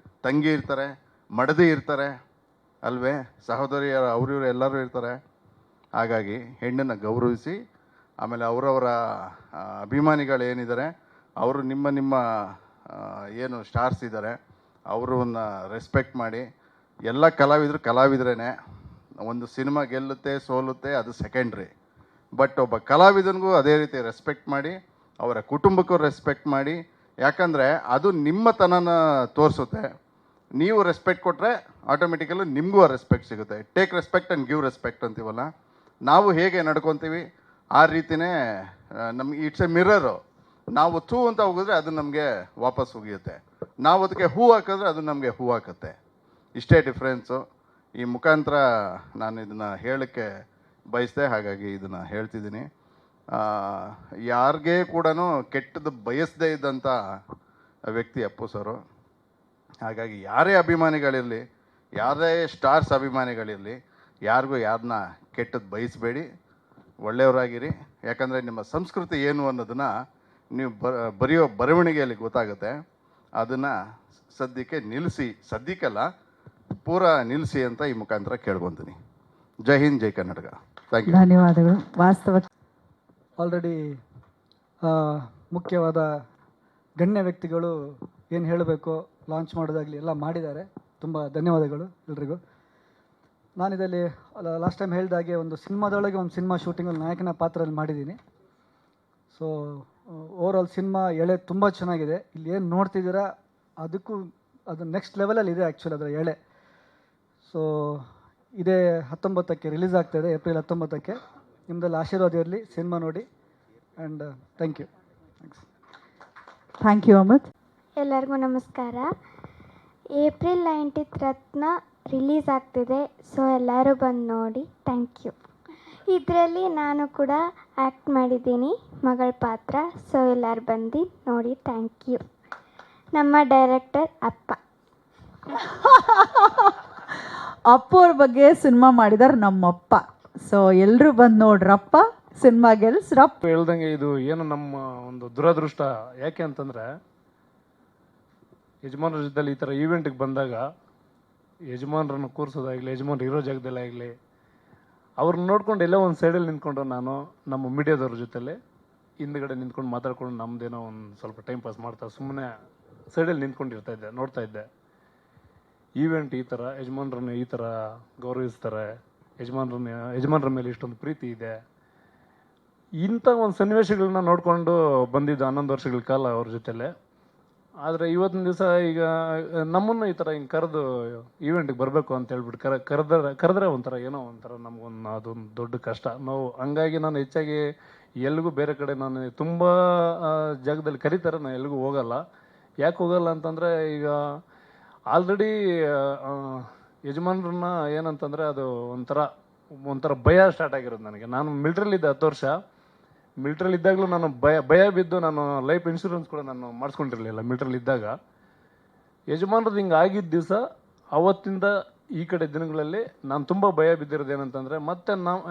ತಂಗಿ ಇರ್ತಾರೆ, ಮಡದಿ ಇರ್ತಾರೆ ಅಲ್ವೇ, ಸಹೋದರಿಯರು ಅವ್ರಿವ್ರು ಎಲ್ಲರೂ ಇರ್ತಾರೆ. ಹಾಗಾಗಿ ಹೆಣ್ಣನ್ನು ಗೌರವಿಸಿ, ಆಮೇಲೆ ಅವರವರ ಅಭಿಮಾನಿಗಳೇನಿದ್ದಾರೆ ಅವರು ನಿಮ್ಮ ಏನು ಸ್ಟಾರ್ಸ್ ಇದ್ದಾರೆ ಅವ್ರನ್ನ ರೆಸ್ಪೆಕ್ಟ್ ಮಾಡಿ. ಎಲ್ಲ ಕಲಾವಿದ್ರೇ. ಒಂದು ಸಿನಿಮಾ ಗೆಲ್ಲುತ್ತೆ ಸೋಲುತ್ತೆ ಅದು ಸೆಕೆಂಡ್ರಿ, ಬಟ್ ಒಬ್ಬ ಕಲಾವಿದನಿಗೂ ಅದೇ ರೀತಿ ರೆಸ್ಪೆಕ್ಟ್ ಮಾಡಿ, ಅವರ ಕುಟುಂಬಕ್ಕೂ ರೆಸ್ಪೆಕ್ಟ್ ಮಾಡಿ. ಯಾಕಂದರೆ ಅದು ನಿಮ್ಮತನನ ತೋರಿಸುತ್ತೆ. ನೀವು ರೆಸ್ಪೆಕ್ಟ್ ಕೊಟ್ಟರೆ ಆಟೋಮೆಟಿಕಲಿ ನಿಮಗೂ ಆ ರೆಸ್ಪೆಕ್ಟ್ ಸಿಗುತ್ತೆ. Take respect and give respect ಅಂತೀವಲ್ಲ, ನಾವು ಹೇಗೆ ನಡ್ಕೊತೀವಿ ಆ ರೀತಿಯೇ ನಮ್ಗೆ ಇಟ್ಸ್ ಎ ಮಿರರು. ನಾವು ಥೂ ಅಂತ ಹೋಗಿದ್ರೆ ಅದು ನಮಗೆ ವಾಪಸ್ ಹೋಗಿರುತ್ತೆ, ನಾವು ಅದಕ್ಕೆ ಹೂ ಹಾಕಿದ್ರೆ ಅದು ನಮಗೆ ಹೂ ಹಾಕುತ್ತೆ. ಇಷ್ಟೇ ಡಿಫ್ರೆನ್ಸು. ಈ ಮುಖಾಂತರ ನಾನು ಇದನ್ನು ಹೇಳೋಕ್ಕೆ ಬಯಸಿದೆ, ಹಾಗಾಗಿ ಇದನ್ನು ಹೇಳ್ತಿದ್ದೀನಿ. ಯಾರಿಗೇ ಕೂಡ ಕೆಟ್ಟದ್ದು ಬಯಸದೇ ಇದ್ದಂಥ ವ್ಯಕ್ತಿ ಅಪ್ಪು ಸರು. ಹಾಗಾಗಿ ಯಾರೇ ಅಭಿಮಾನಿಗಳಿರಲಿ, ಯಾರೇ ಸ್ಟಾರ್ಸ್ ಅಭಿಮಾನಿಗಳಿರಲಿ, ಯಾರಿಗೂ ಯಾರನ್ನ ಕೆಟ್ಟದ್ದು ಬಯಸಬೇಡಿ, ಒಳ್ಳೆಯವರಾಗಿರಿ. ಯಾಕಂದರೆ ನಿಮ್ಮ ಸಂಸ್ಕೃತಿ ಏನು ಅನ್ನೋದನ್ನು ನೀವು ಬರೆಯೋ ಬರವಣಿಗೆಯಲ್ಲಿ ಗೊತ್ತಾಗುತ್ತೆ. ಅದನ್ನು ಸದ್ಯಕ್ಕೆ ನಿಲ್ಲಿಸಿ, ಸದ್ಯಕ್ಕಲ್ಲ ಪೂರಾ ನಿಲ್ಲಿಸಿ ಅಂತ ಈ ಮುಖಾಂತರ ಕೇಳ್ಕೊತೀನಿ. ಜೈ ಹಿಂದ್, ಜೈ ಕರ್ನಾಟಕ. Thank you. ಧನ್ಯವಾದಗಳು. ವಾಸ್ತವ ಆಲ್ರೆಡಿ ಮುಖ್ಯವಾದ ಗಣ್ಯ ವ್ಯಕ್ತಿಗಳು ಏನು ಹೇಳಬೇಕು, ಲಾಂಚ್ ಮಾಡೋದಾಗಲಿ ಎಲ್ಲ ಮಾಡಿದ್ದಾರೆ. ತುಂಬ ಧನ್ಯವಾದಗಳು ಎಲ್ರಿಗೂ. ನಾನಿದಲ್ಲಿ ಲಾಸ್ಟ್ ಟೈಮ್ ಹೇಳಿದಾಗೆ ಒಂದು ಸಿನಿಮಾದೊಳಗೆ ಒಂದು ಸಿನಿಮಾ ಶೂಟಿಂಗಲ್ಲಿ ನಾಯಕನ ಪಾತ್ರದಲ್ಲಿ ಮಾಡಿದ್ದೀನಿ. ಸೊ ಓವರಾಲ್ ಸಿನಿಮಾ ಎಳೆ ತುಂಬ ಚೆನ್ನಾಗಿದೆ. ಇಲ್ಲಿ ಏನು ನೋಡ್ತಿದ್ದೀರಾ ಅದಕ್ಕೂ ಅದು ನೆಕ್ಸ್ಟ್ ಲೆವೆಲಲ್ಲಿ ಇದೆ ಆ್ಯಕ್ಚುಲಿ ಅದರ ಎಳೆ. ಸೊ ಇದೇ 19ಕ್ಕೆ ರಿಲೀಸ್ ಆಗ್ತಾಯಿದೆ, ಏಪ್ರಿಲ್ 19ಕ್ಕೆ. ನಿಮ್ಮದಲ್ಲಿ ಆಶೀರ್ವಾದ ಇರಲಿ, ಸಿನಿಮಾ ನೋಡಿ. And thank you. Thank you Amit. ಎಲ್ಲರಿಗೂ ನಮಸ್ಕಾರ. ಏಪ್ರಿಲ್ 19th ರತ್ನ ರಿಲೀಸ್ ಆಗ್ತಿದೆ, ಸೊ ಎಲ್ಲರೂ ಬಂದು ನೋಡಿ. Thank you. ಇದರಲ್ಲಿ ನಾನು ಕೂಡ ಆ್ಯಕ್ಟ್ ಮಾಡಿದ್ದೀನಿ, ಮಗಳ ಪಾತ್ರ. ಸೊ ಎಲ್ಲರೂ ಬಂದು ನೋಡಿ. Thank you. ನಮ್ಮ ಡೈರೆಕ್ಟರ್ ಅಪ್ಪ. ಅಪ್ಪು ಅವ್ರ ಬಗ್ಗೆ ಸಿನಿಮಾ ಮಾಡಿದಾರೆ ನಮ್ಮಪ್ಪ. ಸೊ ಎಲ್ಲರೂ ಬಂದು ನೋಡ್ರಪ್ಪ, ಸಿನಿಮಾ ಗೆಲ್ಸ್ರಪ್ಪ. ಹೇಳ್ದಂಗೆ ಇದು ಏನು ನಮ್ಮ ಒಂದು ದುರದೃಷ್ಟ. ಯಾಕೆ ಅಂತಂದರೆ ಯಜಮಾನ್ರ ಜೊತೆಲಿ ಈ ಥರ ಈವೆಂಟಿಗೆ ಬಂದಾಗ ಯಜಮಾನ್ರನ್ನು ಕೂರಿಸೋದಾಗಲಿ, ಯಜಮಾನ್ರು ಇರೋ ಜಾಗದಲ್ಲಿ ಆಗಲಿ, ಅವ್ರನ್ನ ನೋಡ್ಕೊಂಡು ಎಲ್ಲೋ ಒಂದು ಸೈಡಲ್ಲಿ ನಿಂತ್ಕೊಂಡು ನಾನು ನಮ್ಮ ಮೀಡಿಯಾದವ್ರ ಜೊತೆಲಿ ಹಿಂದ್ಗಡೆ ನಿಂತ್ಕೊಂಡು ಮಾತಾಡ್ಕೊಂಡು ನಮ್ಮದೇನೋ ಒಂದು ಸ್ವಲ್ಪ ಟೈಮ್ ಪಾಸ್ ಮಾಡ್ತಾ ಸುಮ್ಮನೆ ಸೈಡಲ್ಲಿ ನಿಂತ್ಕೊಂಡಿರ್ತಾ ಇದ್ದೆ, ನೋಡ್ತಾ ಇದ್ದೆ. ಈವೆಂಟ್ ಈ ಥರ ಯಜಮಾನ್ರನ್ನ ಈ ಥರ ಗೌರವಿಸ್ತಾರೆ, ಯಜಮಾನ್ರ ಮೇಲೆ ಇಷ್ಟೊಂದು ಪ್ರೀತಿ ಇದೆ, ಇಂಥ ಒಂದು ಸನ್ನಿವೇಶಗಳನ್ನ ನೋಡಿಕೊಂಡು ಬಂದಿದ್ದು 11 ವರ್ಷಗಳ ಕಾಲ ಅವ್ರ ಜೊತೆಲೆ. ಆದರೆ ಇವತ್ತಿನ ದಿವಸ ಈಗ ನಮ್ಮನ್ನು ಈ ಥರ ಹಿಂಗೆ ಕರೆದು ಈವೆಂಟಿಗೆ ಬರಬೇಕು ಅಂತ ಹೇಳ್ಬಿಟ್ಟು ಕರೆದ್ರೆ ಒಂಥರ ಏನೋ ಒಂಥರ ನಮಗೊಂದು ಅದೊಂದು ದೊಡ್ಡ ಕಷ್ಟ ನಾವು. ಹಂಗಾಗಿ ನಾನು ಹೆಚ್ಚಾಗಿ ಎಲ್ಲಿಗೂ ಬೇರೆ ಕಡೆ ನಾನು ತುಂಬ ಜಾಗದಲ್ಲಿ ಕರೀತಾರೆ, ನಾನು ಎಲ್ಲಿಗೂ ಹೋಗಲ್ಲ. ಯಾಕೆ ಹೋಗಲ್ಲ ಅಂತಂದರೆ ಈಗ ಆಲ್ರೆಡಿ ಯಜಮಾನ್ರನ್ನ ಏನಂತಂದರೆ ಅದು ಒಂಥರ ಭಯ ಸ್ಟಾರ್ಟ್ ಆಗಿರೋದು ನನಗೆ. ನಾನು ಮಿಲ್ಟ್ರಲ್ಲಿದ್ದೆ 10 ವರ್ಷ. ಮಿಲ್ಟ್ರಲ್ಲಿದ್ದಾಗಲೂ ನಾನು ಭಯ ಬಿದ್ದು ನಾನು ಲೈಫ್ ಇನ್ಶೂರೆನ್ಸ್ ಕೂಡ ನಾನು ಮಾಡಿಸ್ಕೊಂಡಿರಲಿಲ್ಲ ಮಿಲ್ಟ್ರಲ್ಲಿದ್ದಾಗ. ಯಜಮಾನ್ರದ್ದು ಹಿಂಗೆ ಆಗಿದ್ದ ದಿವಸ ಅವತ್ತಿಂದ ಈ ಕಡೆ ದಿನಗಳಲ್ಲಿ ನಾನು ತುಂಬ ಭಯ ಬಿದ್ದಿರೋದು ಏನಂತಂದರೆ, ಮತ್ತೆ ನಾವು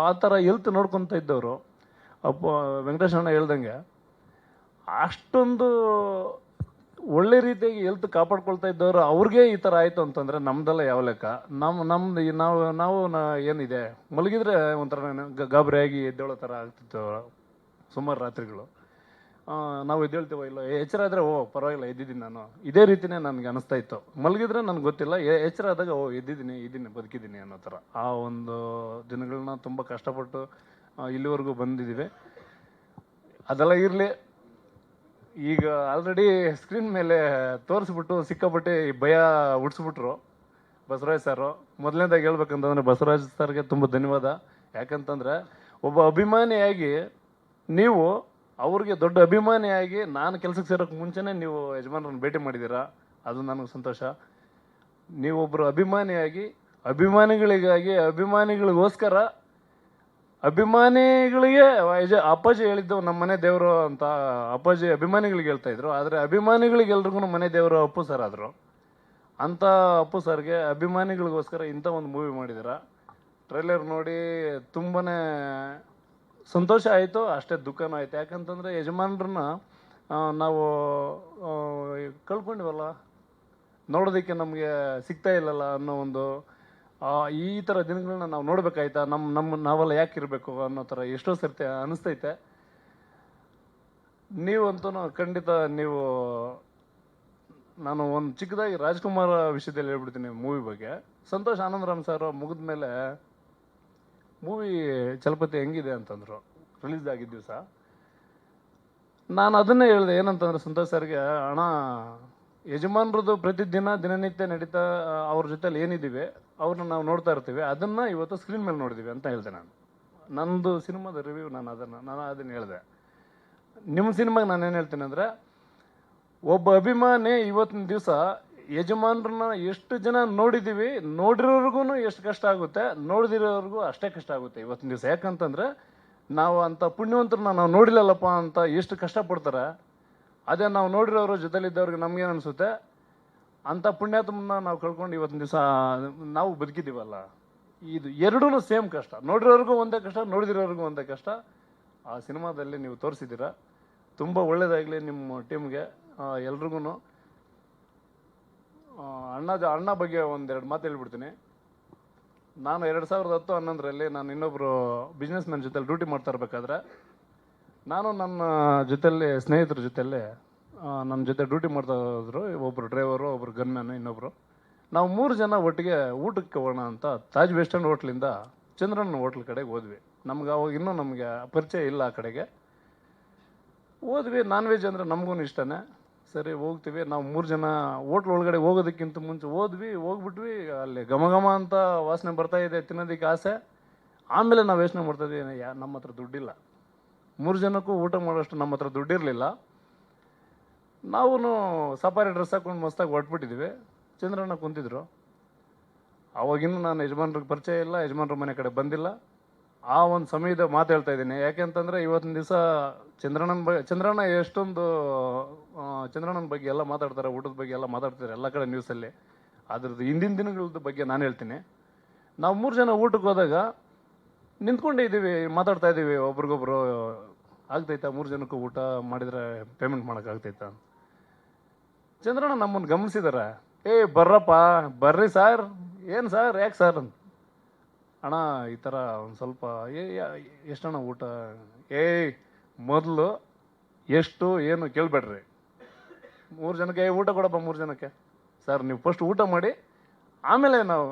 ಆ ಥರ ಹೆಲ್ತ್ ನೋಡ್ಕೊತ ಇದ್ದವರು ವೆಂಕಟೇಶ್ ಅಣ್ಣ ಹೇಳ್ದಂಗೆ ಅಷ್ಟೊಂದು ಒಳ್ಳೆ ರೀತಿಯಾಗಿ ಹೆಲ್ತ್ ಕಾಪಾಡ್ಕೊಳ್ತಾ ಇದ್ದವರು ಅವ್ರಿಗೆ ಈ ಥರ ಆಯಿತು ಅಂತಂದರೆ ನಮ್ದೆಲ್ಲ ಯಾವ ಲೆಕ್ಕ? ನಾವು ಏನಿದೆ ಮಲಗಿದ್ರೆ ಒಂಥರ ಗಾಬರಿಯಾಗಿ ಎದ್ದೇಳೋ ಥರ ಆಗ್ತಿತ್ತು ಸುಮಾರು ರಾತ್ರಿಗಳು. ನಾವು ಎದ್ದೇಳ್ತೀವೋ ಇಲ್ಲೋ, ಎಚ್ಚರ ಆದರೆ ಪರವಾಗಿಲ್ಲ ಎದ್ದಿದ್ದೀನಿ ನಾನು, ಇದೇ ರೀತಿಯೇ ನನಗೆ ಅನಿಸ್ತಾ ಇತ್ತು. ಮಲಗಿದ್ರೆ ನನಗೆ ಗೊತ್ತಿಲ್ಲ, ಎಚ್ಚರ ಆದಾಗ ಇದ್ದೀನಿ ಬದುಕಿದ್ದೀನಿ ಅನ್ನೋ ಥರ. ಆ ಒಂದು ದಿನಗಳನ್ನ ತುಂಬ ಕಷ್ಟಪಟ್ಟು ಇಲ್ಲಿವರೆಗೂ ಬಂದಿದ್ದೀವಿ. ಅದೆಲ್ಲ ಇರಲಿ. ಈಗ ಆಲ್ರೆಡಿ ಸ್ಕ್ರೀನ್ ಮೇಲೆ ತೋರಿಸ್ಬಿಟ್ಟು ಸಿಕ್ಕಾಪಟ್ಟೆ ಭಯ ಉಡ್ಸ್ಬಿಟ್ರು ಬಸವರಾಜ್ ಸರು. ಮೊದಲನೇದಾಗಿ ಹೇಳ್ಬೇಕಂತಂದರೆ ಬಸವರಾಜ್ ಸರ್ಗೆ ತುಂಬ ಧನ್ಯವಾದ. ಯಾಕಂತಂದರೆ ಒಬ್ಬ ಅಭಿಮಾನಿಯಾಗಿ ನೀವು ಅವ್ರಿಗೆ ದೊಡ್ಡ ಅಭಿಮಾನಿಯಾಗಿ ನಾನು ಕೆಲಸಕ್ಕೆ ಸೇರೋಕ್ಕೆ ಮುಂಚೆನೇ ನೀವು ಯಜಮಾನರನ್ನು ಭೇಟಿ ಮಾಡಿದ್ದೀರಾ, ಅದು ನನಗೆ ಸಂತೋಷ. ನೀವೊಬ್ಬರು ಅಭಿಮಾನಿಯಾಗಿ ಅಭಿಮಾನಿಗಳಿಗೋಸ್ಕರ ಅಭಿಮಾನಿಗಳಿಗೆ ಅಪ್ಪಾಜಿ ಹೇಳಿದ್ದು ನಮ್ಮ ಮನೆ ದೇವರು ಅಂತ ಅಪ್ಪಾಜಿ ಅಭಿಮಾನಿಗಳಿಗೆ ಹೇಳ್ತಾ ಇದ್ರು. ಆದರೆ ಅಭಿಮಾನಿಗಳಿಗೆಲ್ರಿಗೂ ಮನೆ ದೇವರು ಅಪ್ಪು ಸರ್ ಆದರು. ಅಂಥ ಅಪ್ಪು ಸರ್ಗೆ ಅಭಿಮಾನಿಗಳಿಗೋಸ್ಕರ ಇಂಥ ಒಂದು ಮೂವಿ ಮಾಡಿದ್ದೀರ. ಟ್ರೈಲರ್ ನೋಡಿ ತುಂಬಾ ಸಂತೋಷ ಆಯಿತು, ಅಷ್ಟೇ ದುಃಖನೂ ಆಯಿತು. ಯಾಕಂತಂದರೆ ಯಜಮಾನ್ರನ್ನ ನಾವು ಕಳ್ಕೊಂಡಿವಲ್ಲ, ನೋಡೋದಕ್ಕೆ ನಮಗೆ ಸಿಗ್ತಾ ಇಲ್ಲಲ್ಲ ಅನ್ನೋ ಒಂದು ಈ ಥರ ದಿನಗಳನ್ನ ನಾವು ನೋಡ್ಬೇಕಾಯ್ತಾ, ನಾವೆಲ್ಲ ಯಾಕೆ ಇರಬೇಕು ಅನ್ನೋ ಥರ ಎಷ್ಟೋ ಸರ್ತಿ ಅನಿಸ್ತೈತೆ. ನೀವಂತೂ ಖಂಡಿತ ನಾನು ಒಂದು ಚಿಕ್ಕದಾಗಿ ರಾಜ್ಕುಮಾರ್ ವಿಷಯದಲ್ಲಿ ಹೇಳ್ಬಿಡ್ತೀನಿ ಮೂವಿ ಬಗ್ಗೆ. ಸಂತೋಷ್ ಆನಂದರಾಮ್ ಸರ್ ಮುಗಿದ ಮೇಲೆ ಮೂವಿ ಚಲಪತಿ ಹೆಂಗಿದೆ ಅಂತಂದರು ರಿಲೀಸ್ ಆಗಿದ್ದ ದಿವಸ. ನಾನು ಅದನ್ನೇ ಹೇಳಿದೆ, ಏನಂತಂದರೆ ಸಂತೋಷ್ ಸರ್ಗೆ, ಅಣ್ಣ ಯಜಮಾನ್ರದ್ದು ದಿನನಿತ್ಯ ನಡೀತಾ ಅವ್ರ ಜೊತೆಲಿ ಏನಿದ್ದೀವಿ ಅವ್ರನ್ನ ನಾವು ನೋಡ್ತಾ ಇರ್ತೀವಿ, ಅದನ್ನು ಇವತ್ತು ಸ್ಕ್ರೀನ್ ಮೇಲೆ ನೋಡಿದ್ದೀವಿ ಅಂತ ಹೇಳಿದೆ. ನಂದು ಸಿನಿಮಾದ ರಿವ್ಯೂ ನಾನು ಅದನ್ನು ಹೇಳಿದೆ. ನಿಮ್ಮ ಸಿನಿಮಾಗೆ ನಾನೇನು ಹೇಳ್ತೀನಿ ಅಂದರೆ, ಒಬ್ಬ ಅಭಿಮಾನಿ ಇವತ್ತಿನ ದಿವಸ ಯಜಮಾನ್ರನ್ನ ಎಷ್ಟು ಜನ ನೋಡಿದ್ದೀವಿ, ನೋಡಿರೋರ್ಗು ಎಷ್ಟು ಕಷ್ಟ ಆಗುತ್ತೆ, ನೋಡಿದಿರೋರ್ಗೂ ಅಷ್ಟೇ ಕಷ್ಟ ಆಗುತ್ತೆ ಇವತ್ತಿನ ದಿವಸ. ಯಾಕಂತಂದರೆ ನಾವು ಅಂಥ ಪುಣ್ಯವಂತರನ್ನ ನಾವು ನೋಡಿಲ್ಲಲ್ಲಪ್ಪ ಅಂತ ಎಷ್ಟು ಕಷ್ಟಪಡ್ತಾರೆ. ಅದೇ ನಾವು ನೋಡಿರೋರ ಜೊತೆಲಿದ್ದವ್ರಿಗೆ ನಮಗೇನು ಅನಿಸುತ್ತೆ, ಅಂಥ ಪುಣ್ಯಾತ್ಮನ ನಾವು ಕಳ್ಕೊಂಡು ಇವತ್ತಿನ ದಿವಸ ನಾವು ಬದುಕಿದ್ದೀವಲ್ಲ. ಇದು ಎರಡೂ ಸೇಮ್ ಕಷ್ಟ. ನೋಡಿರೋರ್ಗೂ ಒಂದೇ ಕಷ್ಟ, ನೋಡಿದಿರೋರ್ಗೂ ಒಂದೇ ಕಷ್ಟ. ಆ ಸಿನಿಮಾದಲ್ಲಿ ನೀವು ತೋರಿಸಿದ್ದೀರ. ತುಂಬ ಒಳ್ಳೆಯದಾಗಲಿ ನಿಮ್ಮ ಟೀಮ್ಗೆ, ಎಲ್ರಿಗೂ. ಅಣ್ಣ ಬಗ್ಗೆ ಒಂದೆರಡು ಮಾತು ಹೇಳ್ಬಿಡ್ತೀನಿ. ನಾನು 2010-11ರಲ್ಲಿ ನಾನು ಇನ್ನೊಬ್ಬರು ಬಿಸ್ನೆಸ್ ಮ್ಯಾನ್ ಜೊತೆಲಿ ಡ್ಯೂಟಿ ಮಾಡ್ತಾ ಇರಬೇಕಾದ್ರೆ, ನಾನು ನನ್ನ ಜೊತೆಯಲ್ಲಿ ಸ್ನೇಹಿತರ ಜೊತೆಯಲ್ಲಿ ನನ್ನ ಜೊತೆ ಡ್ಯೂಟಿ ಮಾಡ್ತಾ ಇದ್ರು. ಒಬ್ಬರು ಡ್ರೈವರು, ಒಬ್ಬರು ಗನ್ಮ್ಯಾನು, ಇನ್ನೊಬ್ಬರು. ನಾವು 3 ಜನ ಒಟ್ಟಿಗೆ ಊಟಕ್ಕೆ ಹೋಗೋಣ ಅಂತ ತಾಜ್ ವೆಸ್ಟ್ ಎಂಡ್ ಹೋಟ್ಲಿಂದ ಚಂದ್ರನ್ ಹೋಟ್ಲ್ ಕಡೆಗೆ ಹೋದ್ವಿ. ನಮ್ಗೆ ಅವಾಗ ಇನ್ನೂ ನಮಗೆ ಪರಿಚಯ ಇಲ್ಲ ಆ ಕಡೆಗೆ. ಹೋದ್ವಿ. ನಾನ್ ವೆಜ್ ಅಂದರೆ ನಮಗೂ ಇಷ್ಟನೇ. ಸರಿ ಹೋಗ್ತೀವಿ ನಾವು 3 ಜನ ಹೋಟ್ಲ್ ಒಳಗಡೆ ಹೋಗೋದಕ್ಕಿಂತ ಮುಂಚೆ ಹೋಗ್ಬಿಟ್ವಿ. ಅಲ್ಲಿ ಘಮ ಘಮ ಅಂತ ವಾಸನೆ ಬರ್ತಾ ಇದೆ, ತಿನ್ನೋದಕ್ಕೆ ಆಸೆ. ಆಮೇಲೆ ನಾವು ಯೋಚನೆ ಮಾಡ್ತಾ ಇದ್ದೀವಿ, ನಮ್ಮ ಹತ್ರ ದುಡ್ಡಿಲ್ಲ, 3 ಜನಕ್ಕೂ ಊಟ ಮಾಡೋಷ್ಟು ನಮ್ಮ ಹತ್ರ ದುಡ್ಡಿರಲಿಲ್ಲ. ನಾವು ಸಫಾರಿ ಡ್ರೆಸ್ ಹಾಕೊಂಡು ಮಸ್ತಾಗಿ ಹೊಟ್ಬಿಟ್ಟಿದ್ದೀವಿ. ಚಂದ್ರಣ್ಣ ಕುಂತಿದ್ರು. ಅವಾಗಿನ್ನೂ ನಾನು ಯಜಮಾನ್ರಿಗೆ ಪರಿಚಯ ಇಲ್ಲ, ಯಜಮಾನ್ರ ಮನೆ ಕಡೆ ಬಂದಿಲ್ಲ. ಆ ಒಂದು ಸಮಯದ ಮಾತು ಹೇಳ್ತಾ ಇದ್ದೀನಿ. ಯಾಕೆಂತಂದರೆ ಇವತ್ತಿನ ದಿವಸ ಚಂದ್ರಣ್ಣ ಎಷ್ಟೊಂದು ಚಂದ್ರಣ್ಣನ ಬಗ್ಗೆ ಎಲ್ಲ ಮಾತಾಡ್ತಾರೆ, ಊಟದ ಬಗ್ಗೆ ಎಲ್ಲ ಮಾತಾಡ್ತಾರೆ ಎಲ್ಲ ಕಡೆ ನ್ಯೂಸಲ್ಲಿ. ಅದ್ರದ್ದು ಹಿಂದಿನ ದಿನಗಳದ್ದು ಬಗ್ಗೆ ನಾನು ಹೇಳ್ತೀನಿ. ನಾವು 3 ಜನ ಊಟಕ್ಕೆ ಹೋದಾಗ ನಿಂತ್ಕೊಂಡೇ ಇದ್ದೀವಿ, ಮಾತಾಡ್ತಾ ಇದ್ದೀವಿ ಒಬ್ರಿಗೊಬ್ರು. ಆಗ್ತೈತಾ 3 ಜನಕ್ಕೂ ಊಟ ಮಾಡಿದರೆ ಪೇಮೆಂಟ್ ಮಾಡೋಕ್ಕಾಗ್ತೈತಾ? ಚಂದ್ರಣ್ಣ ನಮ್ಮನ್ನು ಗಮನಿಸಿದಾರೆ. ಬರ್ರಪ್ಪ, ಬರ್ರಿ ಸರ್. ಏನು ಸರ್, ಯಾಕೆ ಸರ್ ಅಂತ. ಅಣ್ಣ ಈ ಥರ ಒಂದು ಸ್ವಲ್ಪ ಎಷ್ಟಣ್ಣ ಊಟ? ಮೊದಲು ಎಷ್ಟು ಏನು ಕೇಳಬೇಡ್ರಿ. 3 ಜನಕ್ಕೆ ಊಟ ಕೊಡಪ್ಪ, 3 ಜನಕ್ಕೆ. ಸರ್ ನೀವು ಫಸ್ಟ್ ಊಟ ಮಾಡಿ, ಆಮೇಲೆ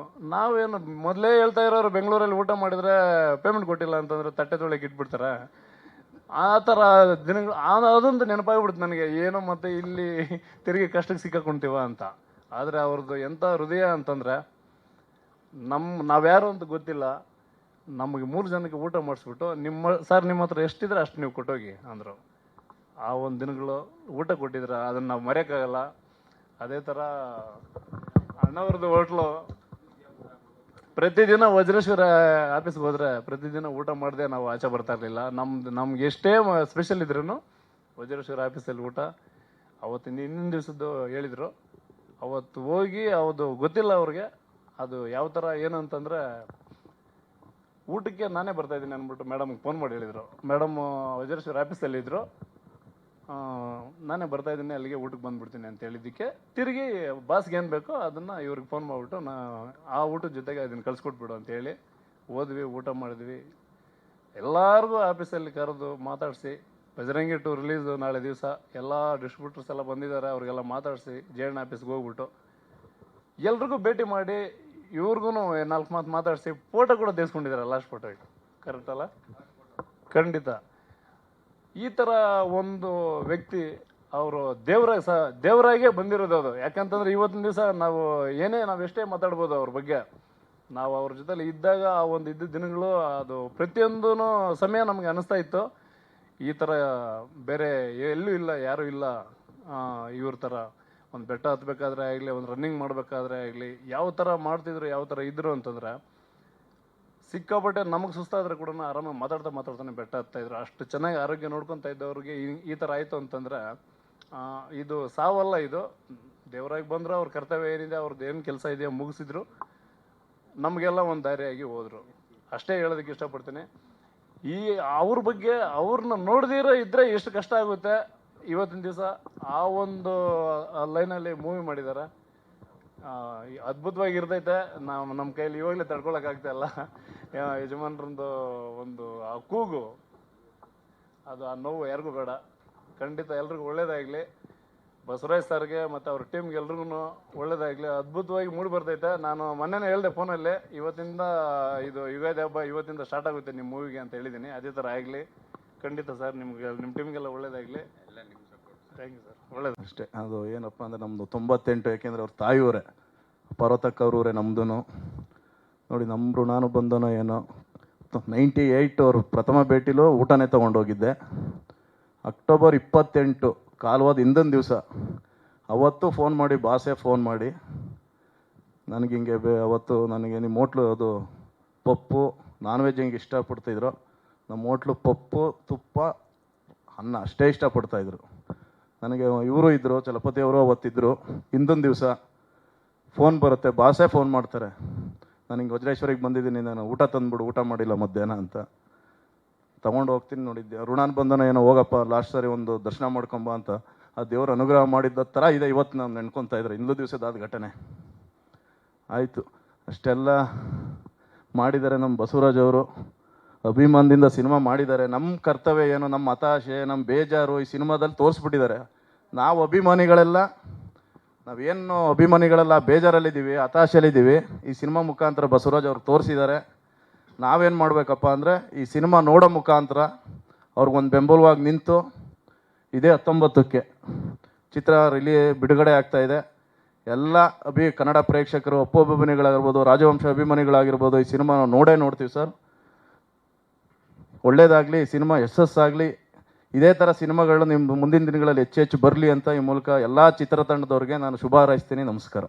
ನಾವೇನು ಮೊದಲೇ ಹೇಳ್ತಾ ಇರೋರು ಬೆಂಗಳೂರಲ್ಲಿ ಊಟ ಮಾಡಿದರೆ ಪೇಮೆಂಟ್ ಕೊಟ್ಟಿಲ್ಲ ಅಂತಂದರೆ ತಟ್ಟೆ ತೊಳೆಗೆ ಇಟ್ಬಿಡ್ತಾರೆ. ಆ ಥರ ದಿನಗಳು ಅದೊಂದು ನೆನಪಾಗ್ಬಿಡ್ತು ನನಗೆ. ಏನೋ ಮತ್ತೆ ಇಲ್ಲಿ ತಿರುಗಿ ಕಷ್ಟಕ್ಕೆ ಸಿಕ್ಕಾಕೊಂತೀವ ಅಂತ. ಆದರೆ ಅವ್ರದ್ದು ಎಂಥ ಹೃದಯ ಅಂತಂದರೆ, ನಾವ್ಯಾರು ಅಂತ ಗೊತ್ತಿಲ್ಲ, ನಮಗೆ 3 ಜನಕ್ಕೆ ಊಟ ಮಾಡಿಸ್ಬಿಟ್ಟು ನಿಮ್ಮ ಹತ್ರ ಎಷ್ಟಿದ್ರೆ ಅಷ್ಟು ನೀವು ಕೊಟ್ಟೋಗಿ ಅಂದರು. ಆ ಒಂದು ದಿನಗಳು ಊಟ ಕೊಟ್ಟಿದ್ರೆ ಅದನ್ನು ನಾವು ಮರೆಯೋಕ್ಕಾಗಲ್ಲ. ಅದೇ ಥರ ಅಣ್ಣವ್ರದ್ದು ಹೋಟ್ಲು ಪ್ರತಿದಿನ ವಜ್ರೇಶ್ವರ ಆಫೀಸ್ಗೆ ಹೋದರೆ ಪ್ರತಿದಿನ ಊಟ ಮಾಡದೆ ನಾವು ಆಚೆ ಬರ್ತಾ ಇರಲಿಲ್ಲ. ನಮ್ಗೆ ಎಷ್ಟೇ ಸ್ಪೆಷಲ್ ಇದ್ರೂ ವಜ್ರೇಶ್ವರ ಆಫೀಸಲ್ಲಿ ಊಟ. ಅವತ್ತಿನ ಹಿಂದಿನ ದಿವಸದ್ದು ಹೇಳಿದರು. ಅವತ್ತು ಹೋಗಿ ಅದು ಗೊತ್ತಿಲ್ಲ ಅವ್ರಿಗೆ ಅದು ಯಾವ ಥರ ಏನು ಅಂತಂದರೆ, ಊಟಕ್ಕೆ ನಾನೇ ಬರ್ತಾಯಿದ್ದೀನಿ ಅಂದ್ಬಿಟ್ಟು ಮೇಡಮ್ಗೆ ಫೋನ್ ಮಾಡಿ ಹೇಳಿದರು. ಮೇಡಮ್ ವಜ್ರೇಶ್ವರ ಆಫೀಸಲ್ಲಿದ್ದರು, ನಾನೇ ಬರ್ತಾಯಿದ್ದೀನಿ ಅಲ್ಲಿಗೆ ಊಟಕ್ಕೆ ಬಂದುಬಿಡ್ತೀನಿ ಅಂತ ಹೇಳಿದ್ದಕ್ಕೆ ತಿರುಗಿ ಬಾಸ್ಗೆ ಏನು ಬೇಕೋ ಅದನ್ನು ಇವ್ರಿಗೆ ಫೋನ್ ಮಾಡಿಬಿಟ್ಟು ಆ ಊಟದ ಜೊತೆಗೆ ಅದನ್ನು ಕಳಿಸ್ಕೊಟ್ಬಿಡು ಅಂತೇಳಿ ಹೋದ್ವಿ. ಊಟ ಮಾಡಿದ್ವಿ. ಎಲ್ಲರಿಗೂ ಆಫೀಸಲ್ಲಿ ಕರೆದು ಮಾತಾಡಿಸಿ, ಬಜರಂಗಿ 2 ರಿಲೀಸು ನಾಳೆ ದಿವಸ ಎಲ್ಲ ಡಿಸ್ಟ್ರಿಬ್ಯೂಟರ್ಸ್ ಎಲ್ಲ ಬಂದಿದ್ದಾರೆ, ಅವ್ರಿಗೆಲ್ಲ ಮಾತಾಡಿಸಿ ಜೇಣ ಆಫೀಸ್ಗೆ ಹೋಗ್ಬಿಟ್ಟು ಎಲ್ರಿಗೂ ಭೇಟಿ ಮಾಡಿ ಇವ್ರಿಗೂ 4 ಮಾತು ಮಾತಾಡಿಸಿ ಫೋಟೋ ಕೂಡ ತೆಗೆಸ್ಕೊಂಡಿದ್ದಾರೆ ಲಾಸ್ಟ್ ಫೋಟೋಗೆ. ಕರೆಕ್ಟ್ ಅಲ್ಲ? ಖಂಡಿತ. ಈ ಥರ ಒಂದು ವ್ಯಕ್ತಿ ಅವರು ದೇವರಾಗೆ ಬಂದಿರೋದು ಅದು. ಯಾಕಂತಂದ್ರೆ ಇವತ್ತಿನ ದಿವಸ ನಾವು ಎಷ್ಟೇ ಮಾತಾಡ್ಬೋದು ಅವ್ರ ಬಗ್ಗೆ. ನಾವು ಅವ್ರ ಜೊತೆಲಿ ಇದ್ದಾಗ ಆ ಒಂದು ಇದ್ದ ದಿನಗಳು ಅದು ಪ್ರತಿಯೊಂದೂ ಸಮಯ ನಮಗೆ ಅನ್ನಿಸ್ತಾ ಇತ್ತು, ಈ ಥರ ಬೇರೆ ಎಲ್ಲೂ ಇಲ್ಲ, ಯಾರೂ ಇಲ್ಲ ಇವ್ರ ಥರ. ಒಂದು ಬೆಟ್ಟ ಹತ್ಬೇಕಾದ್ರೆ ಆಗಲಿ, ಒಂದು ರನ್ನಿಂಗ್ ಮಾಡಬೇಕಾದ್ರೆ ಆಗಲಿ, ಯಾವ ಥರ ಮಾಡ್ತಿದ್ರು, ಯಾವ ಥರ ಇದ್ರು ಅಂತಂದ್ರೆ ಸಿಕ್ಕಾಪಟ್ಟೆ ನಮಗೆ ಸುಸ್ತಾದ್ರೆ ಕೂಡ ಆರಾಮಾಗಿ ಮಾತಾಡ್ತಾನೆ ಬೆಟ್ಟ ಹತ್ತಾಯಿದ್ರು. ಅಷ್ಟು ಚೆನ್ನಾಗಿ ಆರೋಗ್ಯ ನೋಡ್ಕೊತಾ ಇದ್ದವ್ರಿಗೆ ಈ ಥರ ಆಯಿತು ಅಂತಂದರೆ ಇದು ಸಾವಲ್ಲ, ಇದು ದೇವರಾಗಿ ಬಂದ್ರೆ ಅವ್ರ ಕರ್ತವ್ಯ ಏನಿದೆ, ಅವ್ರದ್ದು ಏನು ಕೆಲಸ ಇದೆಯೋ ಮುಗಿಸಿದ್ರು, ನಮಗೆಲ್ಲ ಒಂದು ದಾರಿಯಾಗಿ ಹೋದರು. ಅಷ್ಟೇ ಹೇಳೋದಕ್ಕೆ ಇಷ್ಟಪಡ್ತೀನಿ. ಅವ್ರ ಬಗ್ಗೆ ಅವ್ರನ್ನ ನೋಡ್ದಿರೋ ಇದ್ದರೆ ಎಷ್ಟು ಕಷ್ಟ ಆಗುತ್ತೆ. ಇವತ್ತಿನ ದಿವಸ ಆ ಒಂದು ಲೈನಲ್ಲಿ ಮೂವಿ ಮಾಡಿದ್ದಾರೆ, ಅದ್ಭುತವಾಗಿರ್ತೈತೆ. ನಮ್ಮ ಕೈಯಲ್ಲಿ ಇವಾಗಲೇ ತಡ್ಕೊಳಕ್ಕಾಗ್ತಾ ಇಲ್ಲ. ಯಜಮಾನ್ರಂದು ಒಂದು ಆ ಕೂಗು, ಅದು ಆ ನೋವು ಯಾರಿಗೂ ಬೇಡ. ಖಂಡಿತ ಎಲ್ರಿಗೂ ಒಳ್ಳೇದಾಗಲಿ. ಬಸವರಾಜ್ ಸರ್ಗೆ ಮತ್ತು ಅವ್ರ ಟೀಮ್ಗೆ ಎಲ್ರಿಗೂ ಒಳ್ಳೇದಾಗಲಿ. ಅದ್ಭುತವಾಗಿ ಮೂಡಿ ಬರ್ತೈತೆ. ನಾನು ಮೊನ್ನೆನೇ ಹೇಳಿದೆ ಫೋನಲ್ಲಿ, ಇವತ್ತಿಂದ ಇದು ಯುಗಾದಿ ಹಬ್ಬ ಇವತ್ತಿಂದ ಸ್ಟಾರ್ಟ್ ಆಗುತ್ತೆ ನಿಮ್ಮ ಮೂವಿಗೆ ಅಂತ ಹೇಳಿದ್ದೀನಿ. ಅದೇ ಥರ ಆಗಲಿ. ಖಂಡಿತ ಸರ್, ನಿಮ್ಮ ಟೀಮ್ಗೆಲ್ಲ ಒಳ್ಳೇದಾಗಲಿ. Thank you sir. ಒಳ್ಳೇದು ಅಷ್ಟೇ. ಅದು ಏನಪ್ಪ ಅಂದರೆ ನಮ್ಮದು 98, ಯಾಕೆಂದರೆ ಅವ್ರ ತಾಯಿಯವರೇ, ಪರ್ವತಕ್ಕವ್ರವರೇ ನಮ್ಮದು. ನೋಡಿ ನಮ್ಮ ಋಣಾನು ಬಂದನೋ ಏನೋ. 98 ಅವ್ರ ಪ್ರಥಮ ಭೇಟಿಲೂ ಊಟನೇ ತೊಗೊಂಡೋಗಿದ್ದೆ. ಅಕ್ಟೋಬರ್ 28 ಕಾಲವಾದ ಹಿಂದಿನ ದಿವಸ ಅವತ್ತು ಫೋನ್ ಮಾಡಿ, ಬಾಸೇ ಫೋನ್ ಮಾಡಿ ನನಗೆ ಹಿಂಗೆ ಅವತ್ತು ನನಗೆ ನಿಮ್ಮ ಹೋಟ್ಲು ಅದು ಪಪ್ಪು ನಾನ್ ವೆಜ್ ಹಿಂಗೆ ಇಷ್ಟಪಡ್ತಿದ್ರು, ನಮ್ಮ ಹೋಟ್ಲು ಪಪ್ಪು ತುಪ್ಪ ಅನ್ನ ಅಷ್ಟೇ ಇಷ್ಟಪಡ್ತಾಯಿದ್ರು. ನನಗೆ ಇವರು ಇದ್ದರು, ಚಲಪತಿ ಅವರು ಅವತ್ತಿದ್ದರು. ಹಿಂದಿನ ದಿವಸ ಫೋನ್ ಬರುತ್ತೆ, ಬಾಸೇ ಫೋನ್ ಮಾಡ್ತಾರೆ, ನನಗೆ ವಜ್ರೇಶ್ವರಿಗೆ ಬಂದಿದ್ದೀನಿ, ನಾನು ಊಟ ತಂದುಬಿಡು, ಊಟ ಮಾಡಿಲ್ಲ ಮಧ್ಯಾಹ್ನ ಅಂತ. ತೊಗೊಂಡು ಹೋಗ್ತೀನಿ. ನೋಡಿದ್ದೆ ಋಣಾನ್ ಬಂದನ ಏನೋ, ಹೋಗಪ್ಪ ಲಾಸ್ಟ್ ಸಾರಿ ಒಂದು ದರ್ಶನ ಮಾಡ್ಕೊಂಬ ಅಂತ. ಆ ದೇವ್ರ ಅನುಗ್ರಹ ಮಾಡಿದ್ದ ಥರ ಇದೆ ಇವತ್ತು ನಾನು ನೆನ್ಕೊತಾ ಇದ್ರೆ. ಹಿಂದೂ ದಿವಸದಾದ ಘಟನೆ ಆಯಿತು. ಅಷ್ಟೆಲ್ಲ ಮಾಡಿದ್ದಾರೆ ನಮ್ಮ ಬಸವರಾಜ್ ಅವರು. ಅಭಿಮಾನದಿಂದ ಸಿನಿಮಾ ಮಾಡಿದ್ದಾರೆ. ನಮ್ಮ ಕರ್ತವ್ಯ ಏನು, ನಮ್ಮ ಹತಾಶೆ, ನಮ್ಮ ಬೇಜಾರು ಈ ಸಿನಿಮಾದಲ್ಲಿ ತೋರಿಸ್ಬಿಟ್ಟಿದ್ದಾರೆ. ನಾವು ಅಭಿಮಾನಿಗಳೆಲ್ಲ ನಾವೇನು ಅಭಿಮಾನಿಗಳೆಲ್ಲ ಬೇಜಾರಲ್ಲಿದ್ದೀವಿ, ಹತಾಶೆಯಲ್ಲಿದ್ದೀವಿ. ಈ ಸಿನಿಮಾ ಮುಖಾಂತರ ಬಸವರಾಜ್ ಅವ್ರು ತೋರಿಸಿದ್ದಾರೆ. ನಾವೇನು ಮಾಡಬೇಕಪ್ಪ ಅಂದರೆ ಈ ಸಿನಿಮಾ ನೋಡೋ ಮುಖಾಂತರ ಅವ್ರಿಗೊಂದು ಬೆಂಬಲವಾಗಿ ನಿಂತು ಇದೇ 19ಕ್ಕೆ ಚಿತ್ರ ಬಿಡುಗಡೆ ಆಗ್ತಾ ಇದೆ. ಎಲ್ಲ ಕನ್ನಡ ಪ್ರೇಕ್ಷಕರು, ಅಪ್ಪು ಅಭಿಮಾನಿಗಳಾಗಿರ್ಬೋದು, ರಾಜವಂಶ ಅಭಿಮಾನಿಗಳಾಗಿರ್ಬೋದು, ಈ ಸಿನಿಮಾ ನೋಡೇ ನೋಡ್ತೀವಿ ಸರ್. ಒಳ್ಳೇದಾಗಲಿ, ಸಿನಿಮಾ ಯಶಸ್ಸಾಗಲಿ. ಇದೇ ಥರ ಸಿನಿಮಾಗಳು ನಿಮ್ಮ ಮುಂದಿನ ದಿನಗಳಲ್ಲಿ ಹೆಚ್ಚು ಹೆಚ್ಚು ಬರಲಿ ಅಂತ ಈ ಮೂಲಕ ಎಲ್ಲ ಚಿತ್ರತಂಡದವ್ರಿಗೆ ನಾನು ಶುಭ ಹಾರೈಸ್ತೀನಿ. ನಮಸ್ಕಾರ.